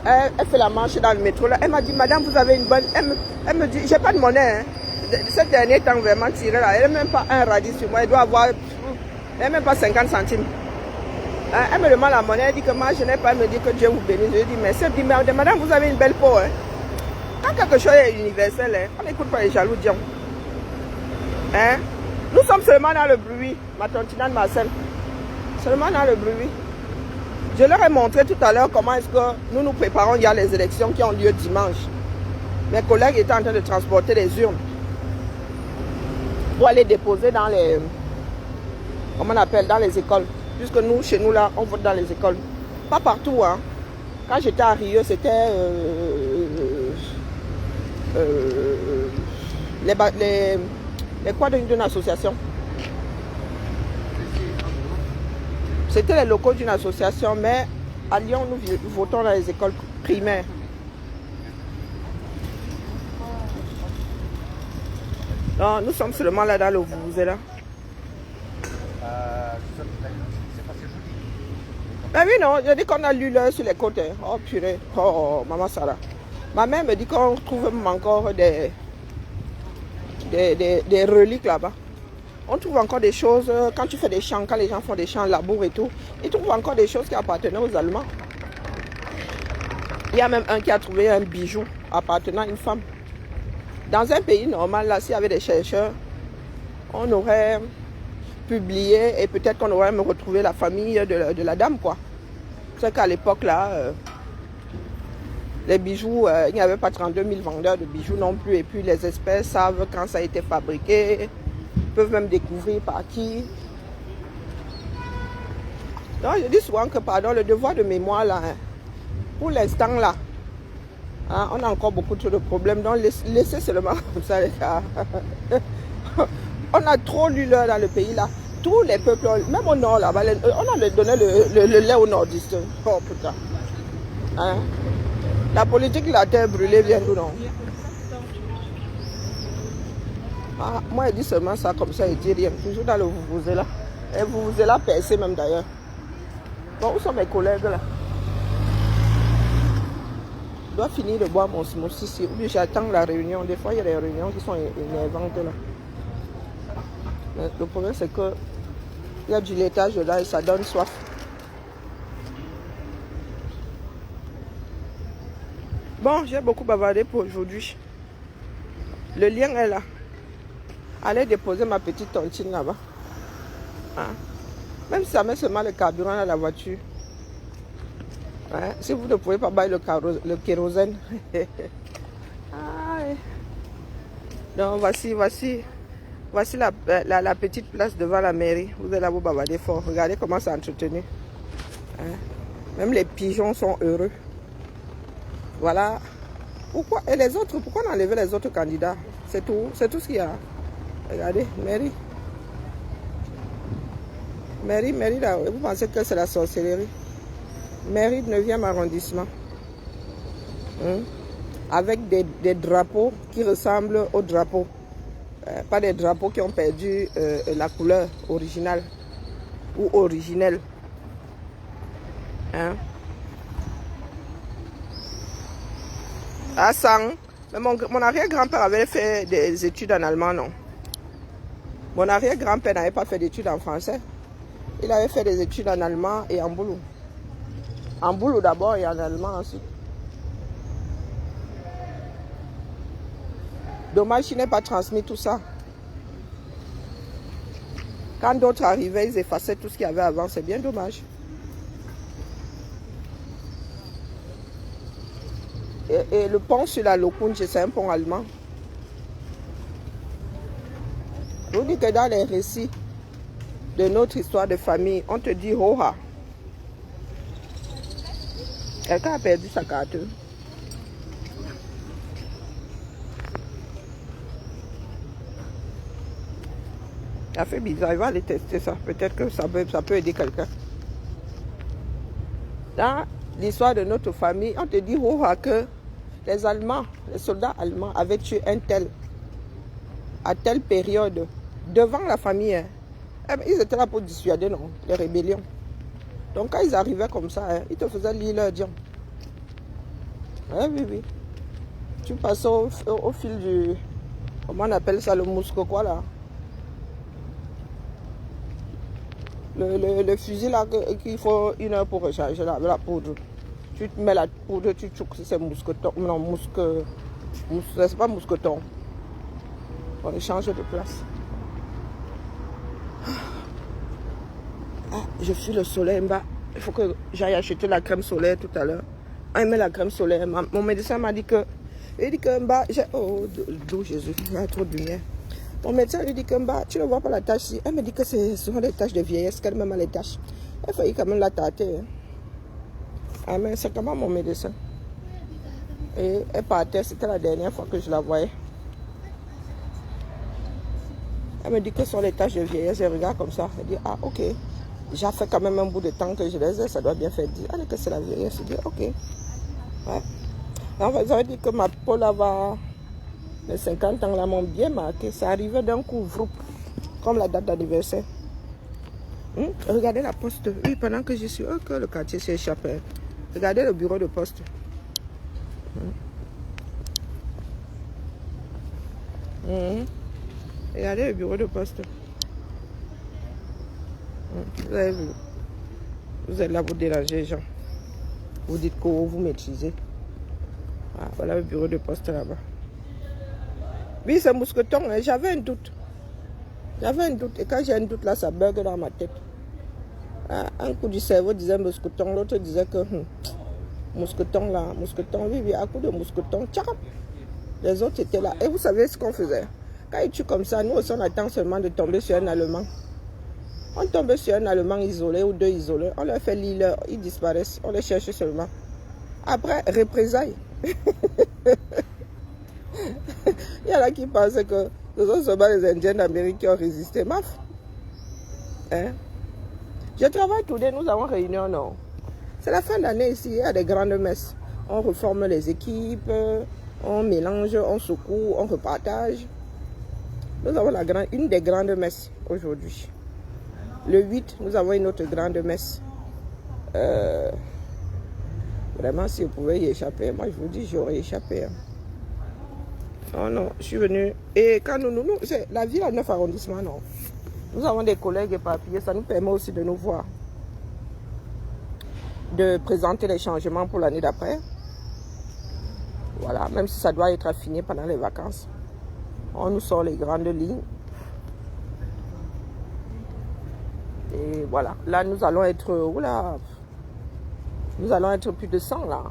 Elle fait la marche dans le métro. Là. Elle m'a dit, madame, vous avez une bonne... Elle me dit, j'ai pas de monnaie. Hein. Ce dernier temps, vraiment tiré là. Elle n'a même pas un radis sur moi. Elle doit avoir... Elle n'a même pas 50 centimes. Hein? Elle me demande la monnaie. Elle dit que moi, je n'ai pas. Elle me dit que Dieu vous bénisse. Je lui dis, merci. Elle me dit, mais madame, vous avez une belle peau. Hein. Quand quelque chose est universel, hein, on n'écoute pas les jaloux, Dion. Hein? Nous sommes seulement dans le bruit, ma tontinante Marcel. Seulement dans le bruit. Je leur ai montré tout à l'heure comment est-ce que nous nous préparons. Il y a les élections qui ont lieu dimanche. Mes collègues étaient en train de transporter les urnes pour aller déposer dans les... Comment on appelle? Dans les écoles. Puisque nous, chez nous, là, on vote dans les écoles. Pas partout, hein. Quand j'étais à Rio, c'était... les quoi d'une association. C'était les locaux d'une association, mais à Lyon, nous votons dans les écoles primaires. Non, nous sommes seulement là dans le Vuvuzela. Ben oui, non, je dis qu'on a lu là sur les côtés. Oh purée, oh maman Sarah. Ma mère me dit qu'on trouve même encore des reliques là-bas. On trouve encore des choses, quand tu fais des champs, quand les gens font des champs, labour et tout, ils trouvent encore des choses qui appartenaient aux Allemands. Il y a même un qui a trouvé un bijou appartenant à une femme. Dans un pays normal, là, s'il y avait des chercheurs, on aurait publié et peut-être qu'on aurait même retrouvé la famille de la dame, quoi. C'est qu'à l'époque, là, les bijoux, il n'y avait pas 32 000 vendeurs de bijoux non plus. Et puis les experts savent quand ça a été fabriqué. Peuvent même découvrir par qui. Donc je dis souvent que, pardon, le devoir de mémoire là, hein, pour l'instant là, hein, on a encore beaucoup trop de problèmes. Donc laissez seulement comme ça les gars. On a trop lu l'heure dans le pays là. Tous les peuples, même au nord là, on a donné le lait aux nordistes. Oh putain. Hein? La politique de la terre brûlée vient d'où non? Ah, moi, je dis seulement ça comme ça, il dit rien. Toujours dans le Vuvuzela. Et Vuvuzela percé même d'ailleurs. Bon, où sont mes collègues là? Je dois finir de boire mon sissi. Ou bien j'attends la réunion. Des fois, il y a des réunions qui sont énervantes là. Mais le problème, c'est que il y a du laitage là et ça donne soif. Bon, j'ai beaucoup bavardé pour aujourd'hui. Le lien est là. Allez déposer ma petite tontine là-bas. Hein? Même si ça met seulement le carburant à la voiture. Hein? Si vous ne pouvez pas bailler le kérosène. Donc voici la petite place devant la mairie. Vous allez vous bavarder fort. Regardez comment c'est entretenu. Hein? Même les pigeons sont heureux. Voilà. Pourquoi? Et les autres, pourquoi on a enlevé les autres candidats? C'est tout ce qu'il y a. Regardez, mairie. Mairie là, vous pensez que c'est la sorcellerie? Mairie de 9e arrondissement. Avec des drapeaux qui ressemblent aux drapeaux. Pas des drapeaux qui ont perdu la couleur originale ou originelle. Hein? À Sang, mon arrière-grand-père avait fait des études en allemand, non? Mon arrière-grand-père n'avait pas fait d'études en français. Il avait fait des études en allemand et en boulot. En boulot d'abord et en allemand ensuite. Dommage qu'il n'ait pas transmis tout ça. Quand d'autres arrivaient, ils effaçaient tout ce qu'il y avait avant. C'est bien dommage. Et le pont sur la Lokunje, c'est un pont allemand. Je vous dis que dans les récits de notre histoire de famille, on te dit Hoha. Quelqu'un a perdu sa carte. Ça fait bizarre, il va aller tester ça. Peut-être que ça peut aider quelqu'un. Dans l'histoire de notre famille, on te dit Hoha que les Allemands, les soldats allemands avaient tué un tel à telle période devant la famille. Hein. Ils étaient là pour dissuader non, les rébellions. Donc quand ils arrivaient comme ça, hein, ils te faisaient lire leur diam. Oui, oui. Tu passes au fil du... Comment on appelle ça, le mousque quoi là? Le fusil là qu'il faut 1 heure pour recharger la poudre. Tu te mets la poudre, tu choques, c'est mousqueton. Non, c'est pas mousqueton. On change de place. Ah, je suis le soleil en bas. Il faut que j'aille acheter la crème solaire tout à l'heure. Ah, il met la crème solaire. Mon médecin m'a dit que... Il dit que en bas... Oh, d'où Jésus, il y a trop de lumière. Mon médecin lui dit que en bas, tu ne vois pas la tache ici. Elle me dit que ce sont des taches de vieillesse, qu'elle-même a les taches. Elle a failli quand même la tâter. Hein. Ah, mais c'est comment mon médecin? Et elle partait, c'était la dernière fois que je la voyais. Elle me dit que ce sont les taches de vieillesse. Elle regarde comme ça. Elle dit, ah, ok. J'ai fait quand même un bout de temps que je les ai, ça doit bien faire dire. Elle dit que c'est la vieillesse. Je dis, ok. Ouais. En fait, ça veut dire que ma peau là-bas, les 50 ans là m'ont bien marqué. Ça arrivait d'un coup, comme la date d'anniversaire. Regardez la poste. Oui, pendant que je suis... Ok, le quartier s'est échappé. Regardez le bureau de poste. Regardez le bureau de poste. Vous avez vu. Vous êtes là pour déranger les gens. Vous dites que vous maîtrisez. Ah, voilà le bureau de poste là-bas. Oui, c'est mousqueton. Hein. J'avais un doute. J'avais un doute. Et quand j'ai un doute là, ça bug dans ma tête. Ah, un coup du cerveau disait mousqueton. L'autre disait que mousqueton là. Mousqueton, oui, à coup de mousqueton. Tchap. Les autres étaient là. Et vous savez ce qu'on faisait? Quand ils tuent comme ça, nous aussi on attend seulement de tomber sur un Allemand. On tombe sur un Allemand isolé ou 2 isolés. On leur fait lire, ils disparaissent. On les cherche seulement. Après, représailles. Il y en a qui pensent que ce sont seulement les Indiens d'Amérique qui ont résisté. Maf. Hein? Je travaille tous les, nous avons réunion, non? C'est la fin d'année ici, il y a des grandes messes. On reforme les équipes, on mélange, on secoue, on repartage. Nous avons une des grandes messes aujourd'hui. Le 8, nous avons une autre grande messe. Vraiment, si vous pouvez y échapper, moi je vous dis, j'aurais échappé. Hein. Oh non, je suis venue. Et quand nous c'est la ville à 9 arrondissements, non. Nous avons des collègues éparpillés, ça nous permet aussi de nous voir. De présenter les changements pour l'année d'après. Voilà, même si ça doit être affiné pendant les vacances. On nous sort les grandes lignes. Et voilà, là nous allons être, oula, nous allons être plus de 100 là.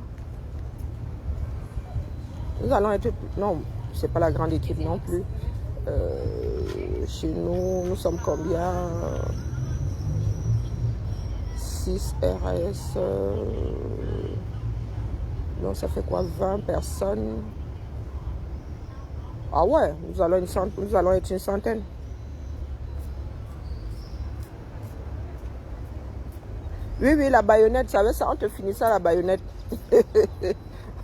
Nous allons être, non, c'est pas la grande équipe non plus. Chez nous, nous sommes combien? 6 RS, non ça fait quoi, 20 personnes. Ah ouais, nous allons être une centaine. Oui, oui, la baïonnette, tu savais ça, on te finissait à la baïonnette.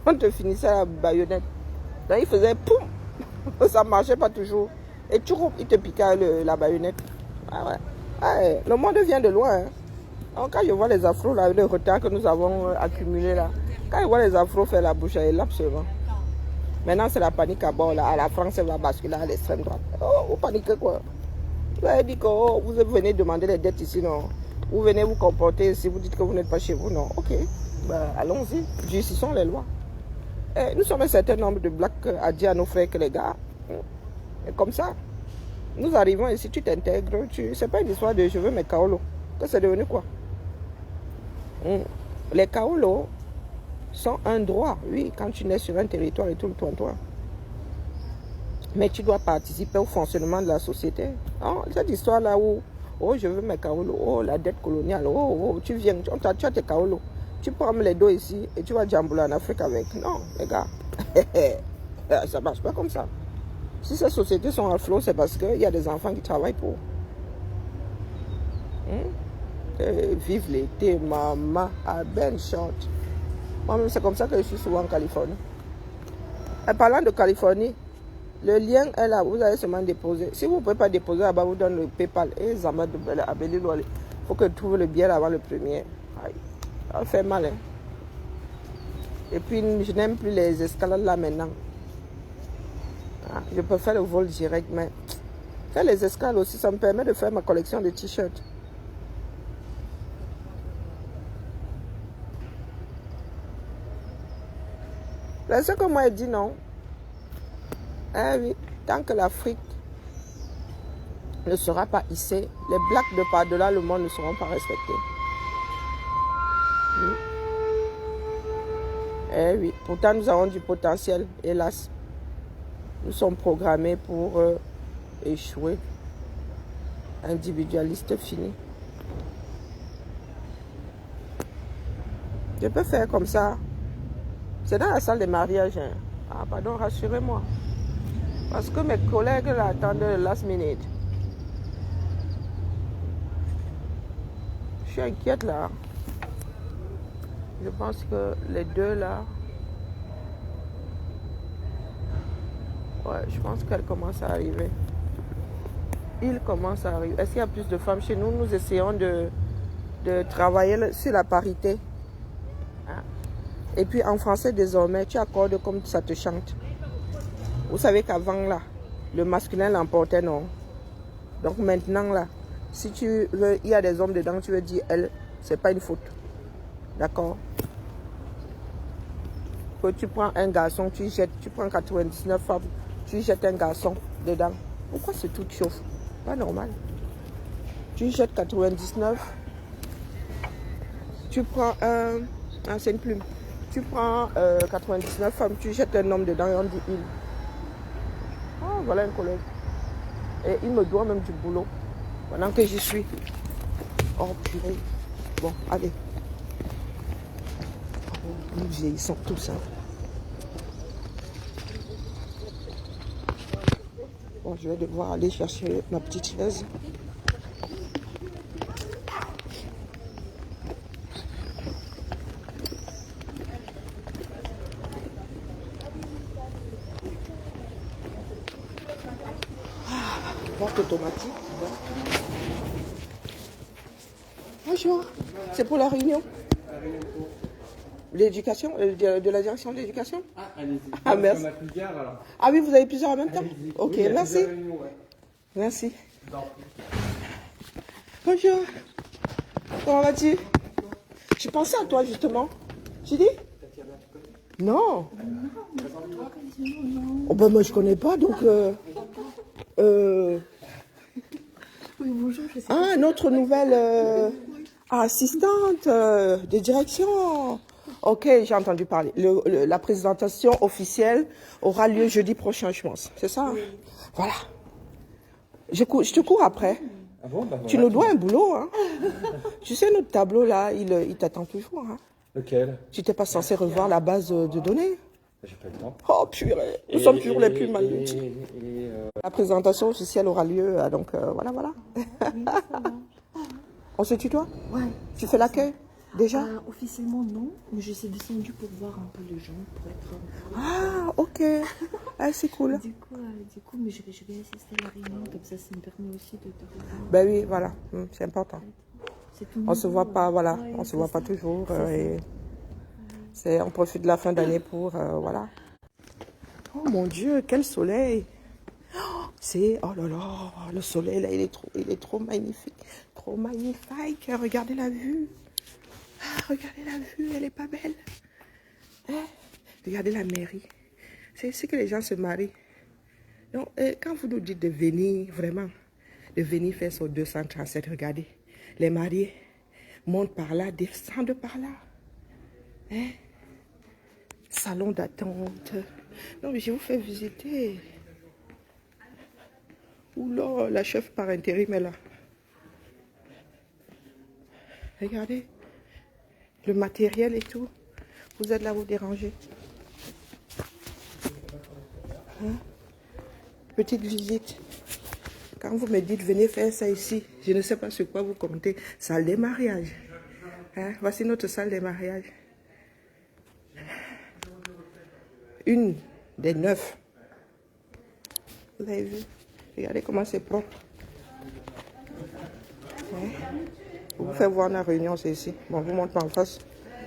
On te finissait à la baïonnette. Donc il faisait poum, ça ne marchait pas toujours. Et tu il te piquait la baïonnette. Ah ouais. Ah ouais. Le monde vient de loin. Hein. Donc, quand je vois les afros, là, le retard que nous avons accumulé là, quand je vois les afros faire la bouche, elle est là seulement. Maintenant, c'est la panique à bord. Là. À la France, elle va basculer à l'extrême droite. Oh, vous paniquez quoi? Vous avez dit que oh, vous venez demander des dettes ici, non? Vous venez vous comporter ici, vous dites que vous n'êtes pas chez vous, non? Ok, ben, allons-y, durcissons les lois. Et nous sommes un certain nombre de blacks à dire à nos frères que les gars, et comme ça, nous arrivons ici, tu t'intègres, c'est pas une histoire de je veux mes kaolos. Que c'est devenu quoi? Les kaolos sont un droit, oui, quand tu nais sur un territoire et tout le toi. Mais tu dois participer au fonctionnement de la société. Oh, cette histoire-là où, oh, je veux mes kaolos, oh, la dette coloniale, oh, tu viens, tu as tes kaolos. Tu prends les dos ici et tu vas jambouler en Afrique avec. Non, les gars, ça ne marche pas comme ça. Si ces sociétés sont à flot, c'est parce qu'il y a des enfants qui travaillent pour. Vive l'été, maman, à Ben Short. Moi-même, c'est comme ça que je suis souvent en Californie. Et parlant de Californie, le lien est là, vous allez seulement déposer. Si vous ne pouvez pas déposer là-bas, vous donne le PayPal. Et Zama de Abeli, il faut que tu trouves le billet avant le premier. Aïe. Ça fait mal. Hein. Et puis, je n'aime plus les escalades là maintenant. Ah, je peux faire le vol direct, mais faire les escales aussi, ça me permet de faire ma collection de t-shirts. C'est ce que moi, je dis non. Ah oui, tant que l'Afrique ne sera pas hissée, les blacks de par-delà le monde ne seront pas respectés. Oui. Eh oui, pourtant nous avons du potentiel, hélas. Nous sommes programmés pour échouer. Individualiste fini. Je peux faire comme ça. C'est dans la salle des mariages. Hein. Ah pardon, rassurez-moi. Parce que mes collègues là attendent le last minute. Je suis inquiète là. Je pense que les deux là. Ouais, je pense qu'elles commencent à arriver. Ils commencent à arriver. Est-ce qu'il y a plus de femmes chez nous? Nous essayons de travailler sur la parité. Hein? Et puis en français désormais, tu accordes comme ça te chante. Vous savez qu'avant là, le masculin l'emportait, non? Donc maintenant là, si tu veux, il y a des hommes dedans, tu veux dire elle, c'est pas une faute. D'accord? Que tu prends un garçon, tu jettes, tu prends 99 femmes, tu jettes un garçon dedans. Pourquoi ce truc chauffe? Pas normal. Tu jettes 99, tu prends un... Ah, c'est une plume. Tu prends 99 femmes, tu jettes un homme dedans et on dit il. Ah, voilà un collègue. Et il me doit même du boulot pendant que j'y suis. Oh purée. Bon, allez. Nous vieillissons tous. Hein. Bon, je vais devoir aller chercher ma petite chaise. Porte automatique. Bonjour. C'est pour la réunion. L'éducation, de la direction de l'éducation. Ah, allez-y. Ah, merci. Ah oui, vous avez plusieurs en même temps. Ok, oui, merci. Réunions, ouais. Merci. Bonjour. Comment vas-tu? Je pensais à toi justement. Tu dis? Non. Oh ben moi je connais pas donc. Oui, bonjour, je sais pas. Notre nouvelle assistante de direction. Ok, j'ai entendu parler. La présentation officielle aura lieu jeudi prochain, je pense. C'est ça? Oui. Voilà. Je te cours après. Ah bon, bah, tu nous dois un boulot. Hein. Tu sais, notre tableau là, il t'attend toujours. Hein. Lequel? Tu n'étais pas censé revoir la base de données? J'ai pas le temps. Oh purée, nous sommes toujours les plus mal lotis. La présentation officielle aura lieu, donc voilà, voilà. Oui, ça va. On se tutoie? Ouais. Tu fais l'accueil déjà? Officiellement non, mais je suis descendue pour voir un peu les gens, pour être... Ah, ok. Ah, c'est cool. Du coup, mais je vais assister à la réunion, comme ça me permet aussi de revoir. Ben oui, voilà, c'est important. C'est tout On se voit pas, voilà, ouais, on se voit pas toujours. On profite de la fin d'année pour, voilà. Oh mon Dieu, quel soleil! Oh là là, le soleil là, il est trop magnifique, trop magnifique. Regardez la vue. Ah, regardez la vue, elle est pas belle. Hein? Regardez la mairie. C'est ici que les gens se marient. Donc, quand vous nous dites de venir, vraiment, de venir faire son 237, regardez, les mariés montent par là, descendent par là. Hein? Salon d'attente. Non, mais je vous fais visiter. Oula, la chef par intérim est là. Regardez, le matériel et tout. Vous êtes là, vous dérangez. Hein? Petite visite. Quand vous me dites, venez faire ça ici, je ne sais pas sur quoi vous comptez. Salle des mariages. Hein? Voici notre salle des mariages. Une des 9. Vous avez vu? Regardez comment c'est propre. Hein? Vous faites voir la réunion, c'est ici. Bon, vous montrez en face.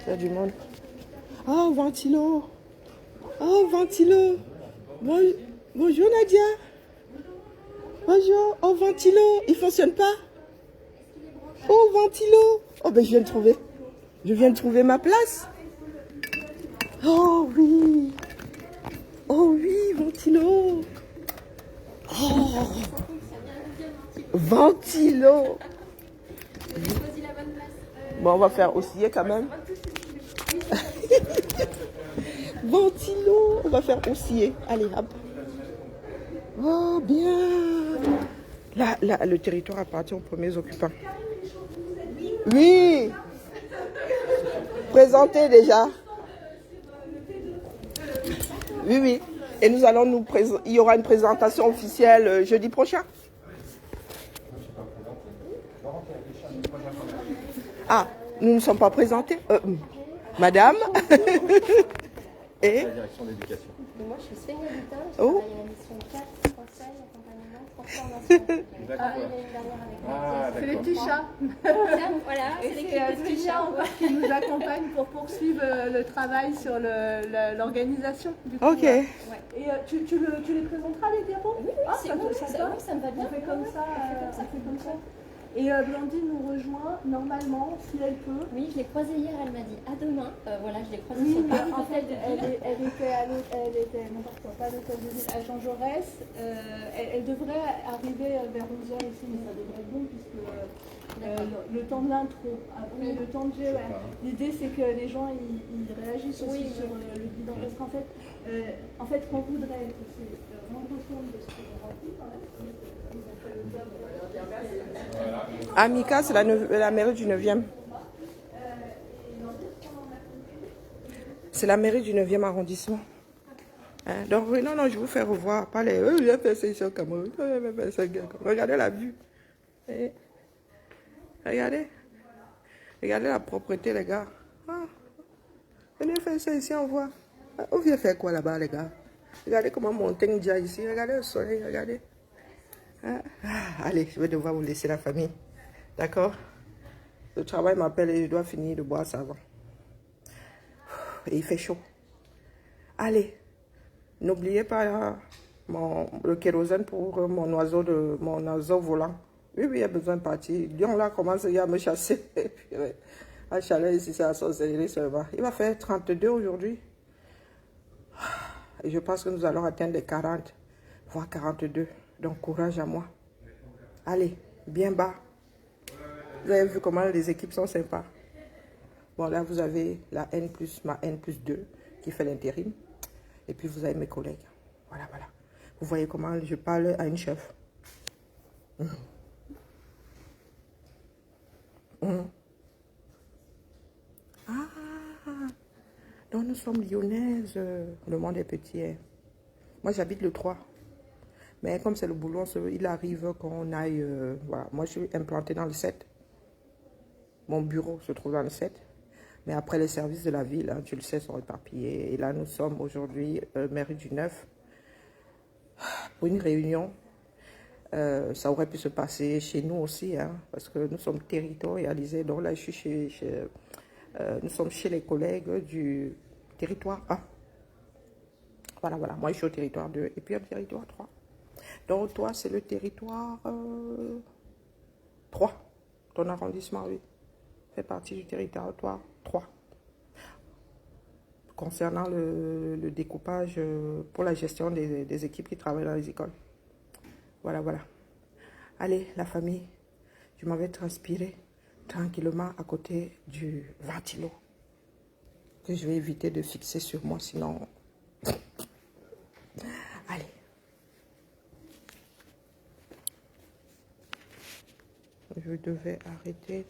Il y a du monde. Oh, ventilo. Oh, ventilo. Bonjour Nadia. Bonjour. Oh, ventilo. Il ne fonctionne pas? Oh, ventilo. Oh, ben je viens de trouver. Je viens de trouver ma place. Oh, oui. Oh, oui, ventilo. Oh. Ventilo. Bon, on va faire osciller quand même. Ventilo. On va faire osciller. Allez, hop. Oh, bien. Là, le territoire appartient aux premiers occupants. Oui. Présentez déjà. Oui, oui. Et nous allons nous présenter. Il y aura une présentation officielle jeudi prochain. Ah, nous ne sommes pas présentés. Madame. Et La direction de l'éducation. Moi, je suis Stéphanie Lutin, je Oh. travaille à la mission 4, conseil, accompagnement, transformation. D'accord. J'ai travaillé l'année dernière avec Ah, C'est les d'accord. petits chats. Voilà, Et c'est l'équipe c'est des petits chats. qui nous accompagne pour poursuivre le travail sur l'organisation. Ok. Et tu les présenteras les diapos? Oui, Ah, c'est ça, bon, ça te ça, va? oui, ça me va bien. On fait comme ça. on fait comme ça. Et Blandine nous rejoint normalement, si elle peut. Oui, je l'ai croisée hier, elle m'a dit à demain. Voilà, je l'ai croisée Oui, sur le mais parking en fait, d'hôtel de elle ville. était n'importe quoi, pas à l'hôtel de ville, à Jean Jaurès. Elle devrait arriver vers 11h ici, mais ça devrait être bon puisque le temps de l'intro, après le temps de jeu, ouais. L'idée c'est que les gens ils réagissent aussi sur le guidon. Parce qu'en fait, ce qu'on voudrait, c'est rendre compte de ce qu'on a rempli quand même. Amica, c'est la mairie du 9e. C'est la mairie du 9e arrondissement. Hein? Donc, oui, non, je vous fais revoir. Pas les. J'ai fait ça ici au Cameroun. Regardez la vue. Et, regardez. Regardez la propreté, les gars. Ah. Venez faire ça ici, on voit. On vient faire quoi là-bas, les gars? Regardez comment monter déjà ici. Regardez le soleil, regardez. Ah. Allez, je vais devoir vous laisser la famille. D'accord? Le travail m'appelle et je dois finir de boire ça avant. Et il fait chaud. Allez, n'oubliez pas le kérosène pour mon oiseau volant. Oui, il y a besoin de partir. Lion là commence à me chasser. À chaleur ici, c'est à sorcellerie seulement. Il va faire 32 aujourd'hui. Et je pense que nous allons atteindre les 40, voire 42. Donc courage à moi. Allez, bien bas. Vous avez vu comment les équipes sont sympas. Bon, là, vous avez ma N+2 qui fait l'intérim. Et puis, vous avez mes collègues. Voilà. Vous voyez comment je parle à une chef. Ah, donc nous sommes lyonnaises. Le monde est petit. Hein. Moi, j'habite le 3. Mais comme c'est le boulot, il arrive qu'on aille... voilà. Moi, je suis implantée dans le 7. Mon bureau se trouve dans le 7. Mais après, les services de la ville, hein, tu le sais, sont éparpillés. Et là, nous sommes aujourd'hui, mairie du 9, pour une réunion. Ça aurait pu se passer chez nous aussi, hein, parce que nous sommes territorialisés. Donc là, je suis nous sommes chez les collègues du territoire 1. Voilà, voilà. Moi, je suis au territoire 2 et puis au territoire 3. Donc, toi, c'est le territoire 3. Ton arrondissement, oui, fait partie du territoire 3. Concernant le découpage pour la gestion des équipes qui travaillent dans les écoles. Voilà, voilà. Allez, la famille, je m'en vais transpirer tranquillement à côté du ventilo que je vais éviter de fixer sur moi, sinon... Allez. Je devais arrêter...